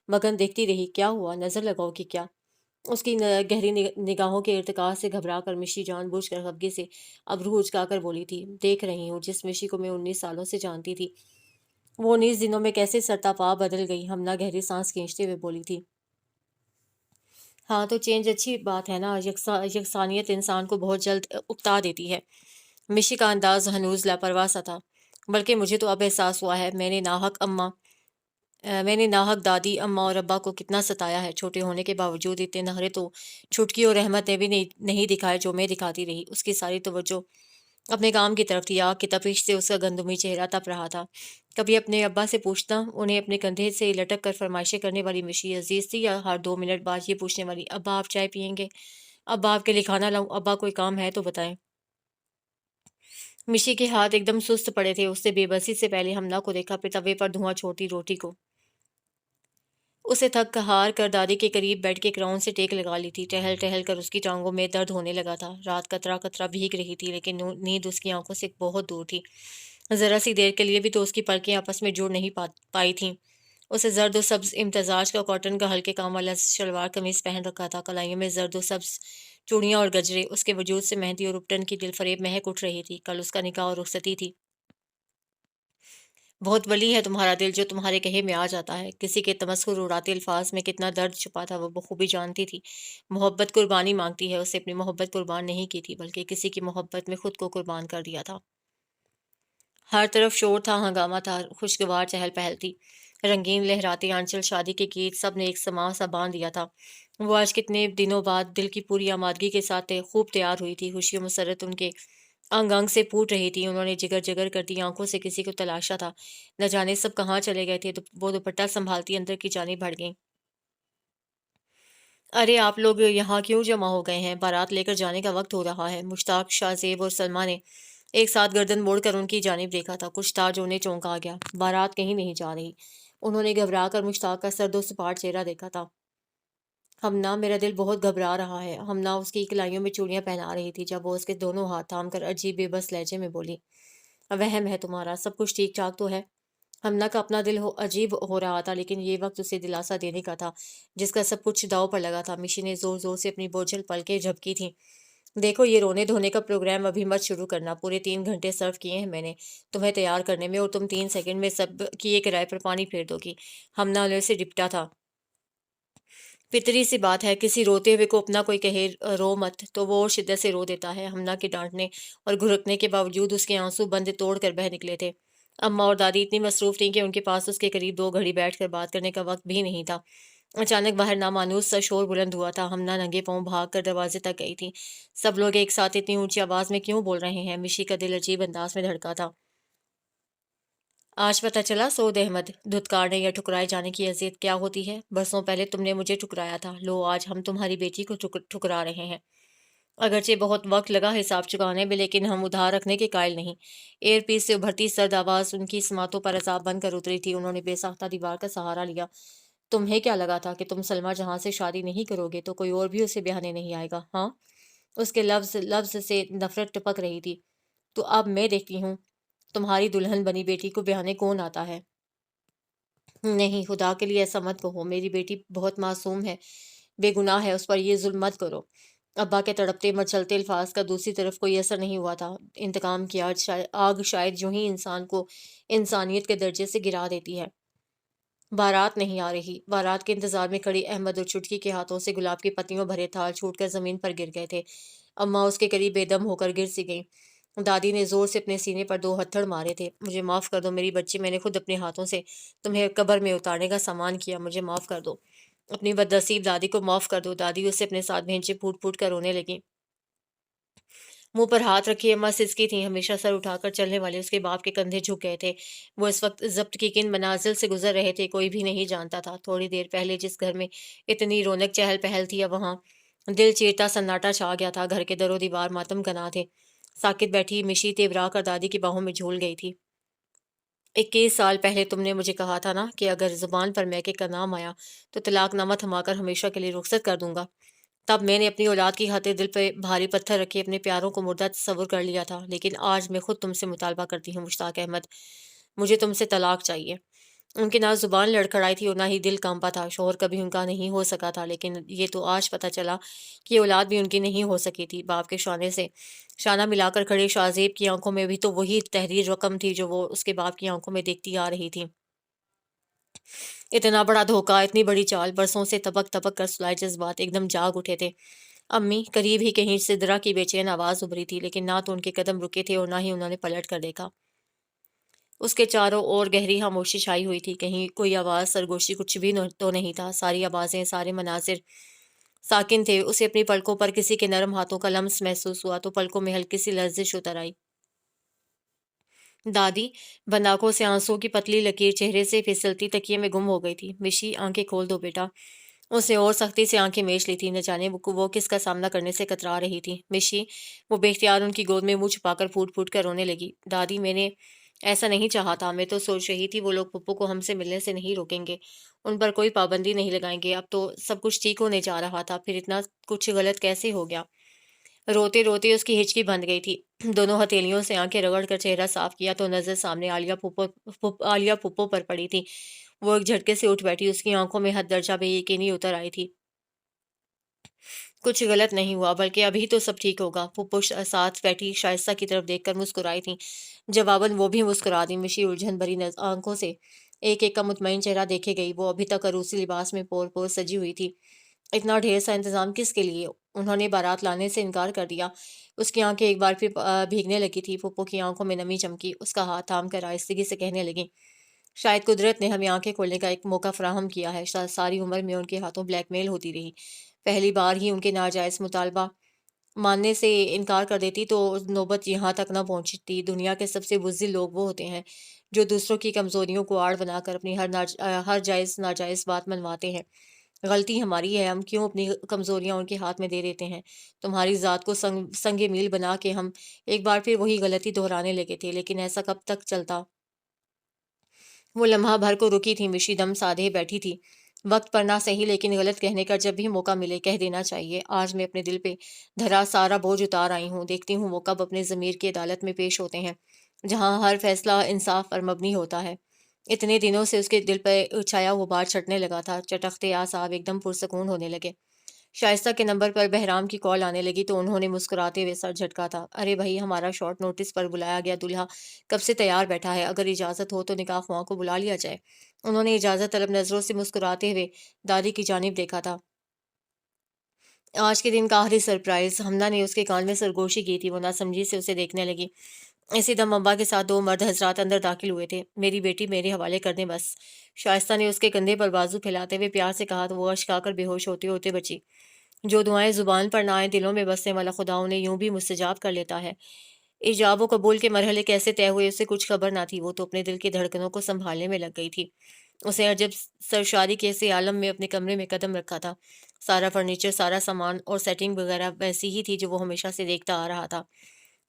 Speaker 1: مگن دیکھتی رہی۔ کیا ہوا؟ نظر لگاؤ کہ کیا؟ اس کی گہری نگاہوں کے ارتقاء سے گھبرا کر مشی جان بوجھ کر خفگی سے ابرو اچکا کر بولی تھی۔ دیکھ رہی ہوں جس مشی کو میں 19 سالوں سے جانتی تھی وہ 19 دنوں میں کیسے سرتاپا بدل گئی۔ ہمنا گہری سانس کھینچتے ہوئے بولی تھی۔ ہاں تو چینج اچھی بات ہے نا، یکسانیت انسان کو بہت جلد اکتا دیتی ہے۔ مشی کا انداز ہنوز لاپرواہ سا تھا، بلکہ مجھے تو اب احساس ہوا ہے میں نے ناحق دادی اماں اور ابا کو کتنا ستایا ہے۔ چھوٹے ہونے کے باوجود اتنے نخرے تو چھٹکی اور رحمت نے بھی نہیں دکھائے جو میں دکھاتی رہی۔ اس کی ساری توجہ اپنے کام کی طرف تھی۔ آگ کی تپش سے اس کا گندمی چہرہ تپ رہا تھا۔ کبھی اپنے ابا سے پوچھتا، انہیں اپنے کندھے سے لٹک کر فرمائشیں کرنے والی مشی عزیز تھی، یا ہر 2 منٹ بعد یہ پوچھنے والی، ابا آپ چائے پئیں گے؟ ابا آپ کے لیے کھانا لاؤں؟ ابا کوئی کام ہے تو بتائیں۔ مشی کے ہاتھ ایک دم سست پڑے تھے۔ اس نے بے بسی سے پہلے حملہ کو دیکھا، پھر توے پر دھواں چھوڑتی روٹی کو۔ اسے تھک ہار کر دادی کے قریب بیٹھ کے کراؤن سے ٹیک لگا لی تھی۔ ٹہل ٹہل کر اس کی ٹانگوں میں درد ہونے لگا تھا۔ رات قطرہ قطرہ بھیگ رہی تھی، لیکن نیند اس کی آنکھوں سے بہت دور تھی۔ ذرا سی دیر کے لیے بھی تو اس کی پلکیں آپس میں جڑ نہیں پائی تھیں۔ اسے زرد و سبز امتزاج کا کاٹن کا ہلکے کام والا شلوار قمیص پہن رکھا تھا، کلائیوں میں زرد و سبز چوڑیاں اور گجرے۔ اس کے وجود سے مہندی اور اپٹن کی دل فریب مہک اٹھ رہی تھی۔ کل اس کا نکاح اور رخصتی تھی۔ بہت ولی ہے تمہارا دل جو تمہارے کہے میں آ جاتا ہے۔ کسی کے تمسخر اڑاتے الفاظ میں کتنا درد چھپا تھا وہ بخوبی جانتی تھی۔ محبت قربانی مانگتی ہے۔ اسے اپنی محبت قربان نہیں کی تھی، بلکہ کسی کی محبت میں خود کو قربان کر دیا تھا۔ ہر طرف شور تھا، ہنگامہ تھا، خوشگوار چہل پہل تھی۔ رنگین لہراتے آنچل، شادی کے گیت، سب نے ایک سماں سا باندھ دیا تھا۔ وہ آج کتنے دنوں بعد دل کی پوری آمادگی کے ساتھ خوب تیار ہوئی تھی۔ خوشی و مسرت ان کے انگ انگ سے پھوٹ رہی تھی۔ انہوں نے جگر جگر کرتی آنکھوں سے کسی کو تلاشا تھا۔ نہ جانے سب کہاں چلے گئے تھے۔ وہ دوپٹہ سنبھالتی اندر کی جانب بڑھ گئیں۔ ارے آپ لوگ یہاں کیوں جمع ہو گئے ہیں؟ بارات لے کر جانے کا وقت ہو رہا ہے۔ مشتاق، شاہ زیب اور سلمہ نے ایک ساتھ گردن موڑ کر ان کی جانب دیکھا تھا۔ کچھ تھا جو انہیں چونکا گیا۔ بارات کہیں نہیں جا رہی۔ انہوں نے گھبرا کر مشتاق کا سرد و سپاٹ چہرہ دیکھا تھا۔ ہمنا، میرا دل بہت گھبرا رہا ہے۔ ہمنا اس کی کلائیوں میں چوڑیاں پہنا رہی تھی جب وہ اس کے دونوں ہاتھ تھام کر عجیب بے بس لہجے میں بولی، وہم ہے تمہارا، سب کچھ ٹھیک ٹھاک تو ہے؟ ہمنا کا اپنا دل عجیب ہو رہا تھا، لیکن یہ وقت اسے دلاسا دینے کا تھا جس کا سب کچھ داؤ پر لگا تھا۔ مشی نے زور زور سے اپنی بوجھل پلکیں جھپکی تھیں۔ دیکھو، یہ رونے دھونے کا پروگرام ابھی مت شروع کرنا۔ پورے 3 گھنٹے صرف کیے ہیں میں نے تمہیں تیار کرنے میں، اور تم 3 سیکنڈ میں سب کیے کرائے پر پانی پھیر دو گی۔ ہمنا نے اسے ڈپٹا تھا۔ فطری سی بات ہے، کسی روتے ہوئے کو اپنا کوئی کہے رو مت تو وہ اور شدت سے رو دیتا ہے۔ ہمنا کے ڈانٹنے اور گھرکنے کے باوجود اس کے آنسو بند توڑ کر بہہ نکلے تھے۔ اماں اور دادی اتنی مصروف تھیں کہ ان کے پاس اس کے قریب 2 گھڑی بیٹھ کر بات کرنے کا وقت بھی نہیں تھا۔ اچانک باہر نامانوس سا شور بلند ہوا تھا۔ ہمنا ننگے پاؤں بھاگ کر دروازے تک گئی تھی۔ سب لوگ ایک ساتھ اتنی اونچی آواز میں کیوں بول رہے ہیں؟ مشی کا دل عجیب انداز میں دھڑکا تھا۔ آج پتہ چلا سعود احمد، دھتکارنے یا ٹھکرائے جانے کی اذیت کیا ہوتی ہے۔ برسوں پہلے تم نے مجھے ٹھکرایا تھا، لو آج ہم تمہاری بیٹی کو ٹھکرا رہے ہیں۔ اگرچہ بہت وقت لگا حساب چکانے میں، لیکن ہم ادھار رکھنے کے قائل نہیں۔ ایئر پیس سے ابھرتی سرد آواز ان کی سماعتوں پر عذاب بن کر اتری تھی۔ انہوں نے بے ساختہ دیوار کا سہارا لیا۔ تمہیں کیا لگا تھا کہ تم سلمہ جہاں سے شادی نہیں کرو گے تو کوئی اور بھی اسے بہانے نہیں آئے گا؟ ہاں؟ اس کے لفظ سے نفرت ٹپک رہی تھی۔ تو اب میں دیکھتی ہوں تمہاری دلہن بنی بیٹی کو بہانے کون آتا ہے۔ نہیں، خدا کے لیے ایسا مت کہو، میری بیٹی بہت معصوم ہے، بے گناہ ہے، اس پر یہ ظلم مت کرو۔ ابا کے تڑپتے مچلتے الفاظ کا دوسری طرف کوئی اثر نہیں ہوا تھا۔ انتقام کی آگ شاید یوں ہی انسان کو انسانیت کے درجے سے گرا دیتی ہے۔ بارات نہیں آ رہی۔ بارات کے انتظار میں کھڑی احمد اور چھٹکی کے ہاتھوں سے گلاب کی پتیوں بھرے تھال چھوٹ کر زمین پر گر گئے تھے۔ اماں اس کے قریب بے دم ہو کر گر سی گئیں۔ دادی نے زور سے اپنے سینے پر 2 ہتھڑ مارے تھے۔ مجھے معاف کر دو میری بچی، میں نے خود اپنے ہاتھوں سے تمہیں قبر میں اتارنے کا سامان کیا، مجھے معاف کر دو۔ اپنی بدنصیب دادی کو معاف کر دو۔ دادی اسے اپنے ساتھ بھینچے پھوٹ پھوٹ کر رونے لگیں۔ منہ پر ہاتھ رکھی اماں سسکی تھیں۔ ہمیشہ سر اٹھا کر چلنے والے اس کے باپ کے کندھے جھک گئے تھے۔ وہ اس وقت ضبط کی کن منازل سے گزر رہے تھے کوئی بھی نہیں جانتا تھا۔ تھوڑی دیر پہلے جس گھر میں اتنی رونق چہل پہل تھی، اب وہاں دل چیرتا سناٹا چھا گیا تھا۔ گھر کے در و دیوار ماتم گنا تھے۔ ساکت بیٹھی مشی تیورا کر دادی کی باہوں میں جھول گئی تھی۔ 21 سال پہلے تم نے مجھے کہا تھا نا کہ اگر زبان پر میکے کا نام آیا تو طلاق نامہ تھما کر ہمیشہ کے لیے رخصت کر دوں گا۔ تب میں نے اپنی اولاد کی خاطر دل پہ بھاری پتھر رکھے اپنے پیاروں کو مردہ تصور کر لیا تھا، لیکن آج میں خود تم سے مطالبہ کرتی ہوں مشتاق احمد، مجھے تم سے طلاق چاہیے۔ ان کی نہ زبان لڑکھڑائی تھی اور نہ ہی دل کانپا تھا۔ شوہر کبھی ان کا نہیں ہو سکا تھا، لیکن یہ تو آج پتہ چلا کہ اولاد بھی ان کی نہیں ہو سکی تھی۔ باپ کے شانے سے شانہ ملا کر کھڑے شاہ زیب کی آنکھوں میں بھی تو وہی تحریر رقم تھی جو وہ اس کے باپ کی آنکھوں میں دیکھتی آ رہی تھی۔ इतना बड़ा धोखा, इतनी बड़ी चाल, बरसों से तपक तपक कर सुलाए जज्बात एकदम जाग उठे थे। अम्मी करीब ही कहीं सिदरा की बेचैन आवाज उभरी थी, लेकिन ना तो उनके कदम रुके थे और ना ही उन्होंने पलट कर देखा। उसके चारों ओर गहरी खामोशी छाई हुई थी, कहीं कोई आवाज सरगोशी कुछ भी तो नहीं था। सारी आवाजें, सारे मनाजिर साकिन थे। उसे अपनी पलकों पर किसी के नरम हाथों का लम्स महसूस हुआ तो पलकों में हल्की सी लर्जिश उतर आई। दादी बंद आंखों से आंसू की पतली लकीर चेहरे से फिसलती तकिए में गुम हो गई थी। मिशी, आंखें खोल दो बेटा। उसने और सख्ती से आंखें मीच ली थी, न जाने वो किसका सामना करने से कतरा रही थी। मिशी, वो बेख्तियार उनकी गोद में मुंह छुपाकर फूट फूट कर रोने लगी। दादी, मैंने ऐसा नहीं चाहा था। मैं तो सोच रही थी वो लोग पप्पू को हमसे मिलने से नहीं रोकेंगे, उन पर कोई पाबंदी नहीं लगाएंगे। अब तो सब कुछ ठीक होने जा रहा था, फिर इतना कुछ गलत कैसे हो गया। रोते रोते उसकी हिचकी बंध गई थी। दोनों हथेलियों से आंखें रगड़ कर चेहरा साफ किया तो नजर सामने आलिया पुप्पो पर पड़ी थी। वो एक झटके से उठ बैठी, उसकी आंखों में हद दर्जा बेयकीनी उतर आई थी। कुछ गलत नहीं हुआ, बल्कि अभी तो सब ठीक होगा। पुप्पो साथ बैठी शाइस्ता की तरफ देखकर मुस्कुराई थी। जवाबन वो भी मुस्कुरा दी। मिशी उलझन भरी आंखों से एक एक का मुतमईन चेहरा देखे गई। वो अभी तक अरूसी लिबास में पोर पोर सजी हुई थी। इतना ढेर सा इंतजाम किसके लिए? उन्होंने बारात लाने से इनकार कर दिया। उसकी आंखें एक बार फिर भीगने लगी थी। पुप्पो की आंखों में नमी चमकी। उसका हाथ थाम कर आहिस्तगी से कहने लगी, शायद कुदरत ने हमें आंखें खोलने का एक मौका फराहम किया है। सारी उम्र में उनके हाथों ब्लैकमेल होती रही। पहली बार ही उनके नाजायज मुतालबा मानने से इनकार कर देती तो नौबत यहाँ तक न पहुंचती। दुनिया के सबसे बुज़दिल लोग वो होते हैं जो दूसरों की कमजोरियों को आड़ बनाकर अपनी हर जायज़ नाजायज़ बात मनवाते हैं। गलती हमारी है, हम क्यों अपनी कमजोरियां उनके हाथ में दे देते हैं। तुम्हारी ज़ात को संगे मील बना के हम एक बार फिर वही गलती दोहराने लगे थे, लेकिन ऐसा कब तक चलता। वो लम्हा भर को रुकी थी। मिशी दम साधे बैठी थी। वक्त पर ना सही, लेकिन गलत कहने का जब भी मौका मिले कह देना चाहिए। आज मैं अपने दिल पे धरा सारा बोझ उतार आई हूँ। देखती हूँ वो कब अपने ज़मीर की अदालत में पेश होते हैं, जहाँ हर फैसला इंसाफ पर मबनी होता है। इतने दिनों से उसके दिल पर छाया वो बार छटने लगा था। चटकते आसाब एकदम पुरसकून होने लगे। शाइस्ता के नंबर पर बहराम की कॉल आने लगी तो उन्होंने मुस्कुराते हुए सर झटका था। अरे भाई, हमारा शॉर्ट नोटिस पर बुलाया गया दूल्हा कब से तैयार बैठा है। अगर इजाज़त हो तो निकाह ख्वाह को बुला लिया जाए। उन्होंने इजाज़त तलब नजरों से मुस्कुराते हुए दादी की जानिब देखा था। आज के दिन का आखिरी सरप्राइज। हमना ने उसके कान में सरगोशी की थी। वो नासमझी से उसे देखने लगी। इसी दम अम्बा के साथ दो मर्द हजरात अंदर दाखिल हुए थे। मेरी बेटी मेरे हवाले कर दें बस। शाइस्ता ने उसके कंधे पर बाजू फैलाते हुए प्यार से कहा तो वो अश्काकर बेहोश होते होते बची। जो दुआएं जुबान पर ना आए, दिलों में बसने वाला खुदा उन्हें यूं भी मुस्तजाब कर लेता है। इजाब व कबूल के मरहले कैसे तय हुए उसे कुछ खबर ना थी। वो तो अपने दिल की धड़कनों को संभालने में लग गई थी। उसे अजब सरशारी के ऐसे आलम में अपने कमरे में कदम रखा था। सारा फर्नीचर, सारा सामान और सेटिंग वगैरह वैसी ही थी जो वो हमेशा से देखता आ रहा था।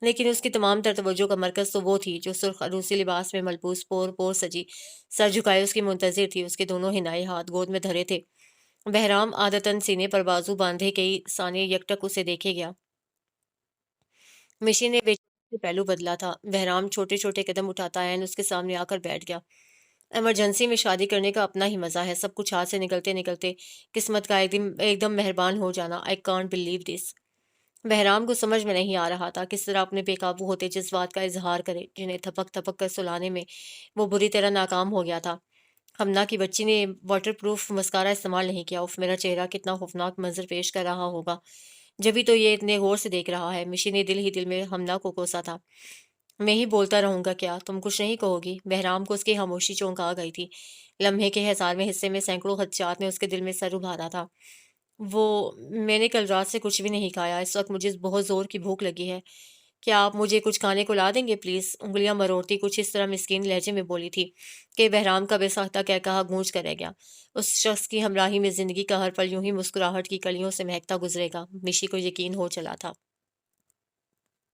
Speaker 1: लेकिन उसकी तमाम तर तवज्जो का मरकज तो वो थी जो सुर्ख अरूसी लिबास में मलबूस पोर पोर सजी, सर झुकाए उसकी मुंतजिर थी। उसके दोनों हिनाए हाथ गोद में धरे थे। बहराम आदतन सीने पर बाजू बांधे कई साने यकटक उसे देखे गया। मिशी ने बेचैनी से पहलू बदला था। बहराम छोटे छोटे कदम उठाता है, उसके सामने आकर बैठ गया। इमरजेंसी में शादी करने का अपना ही मजा है। सब कुछ हाथ से निकलते निकलते किस्मत का एक दिन एकदम मेहरबान हो जाना। I can't believe this. Bahram को समझ में नहीं आ रहा था किस तरह अपने बेकाबू होते जज्बात का इजहार करे, जिन्हें थपक थपक कर सुलाने में वो बुरी तरह नाकाम हो गया था। हमना की बच्ची ने वाटर प्रूफ मस्कारा इस्तेमाल नहीं किया। उफ, मेरा चेहरा कितना खौफनाक मंजर पेश कर रहा होगा, जब भी तो ये इतने गौर से देख रहा है। मिशी ने दिल ही दिल में हमना को कोसा था। मैं ही बोलता रहूंगा क्या, तुम कुछ नहीं कहोगी? बहराम को उसकी खामोशी चौंक आ गई थी। लम्हे के 1000वें हिस्से में सैकड़ों खदशात ने उसके दिल में सर उभारा था। वो, मैंने कल रात से कुछ भी नहीं खाया। इस वक्त मुझे बहुत जोर की भूख लगी है। क्या आप मुझे कुछ खाने को ला देंगे प्लीज? उंगलियां मरोड़ती कुछ इस तरह मिस्कीन लहजे में बोली थी कि बहराम का बेसाख्ता कह कहा गूंज कर रह गया। उस शख्स की हमराही में जिंदगी का हर पल यूं ही मुस्कुराहट की कलियों से महकता गुजरेगा, मिशी को यकीन हो चला था।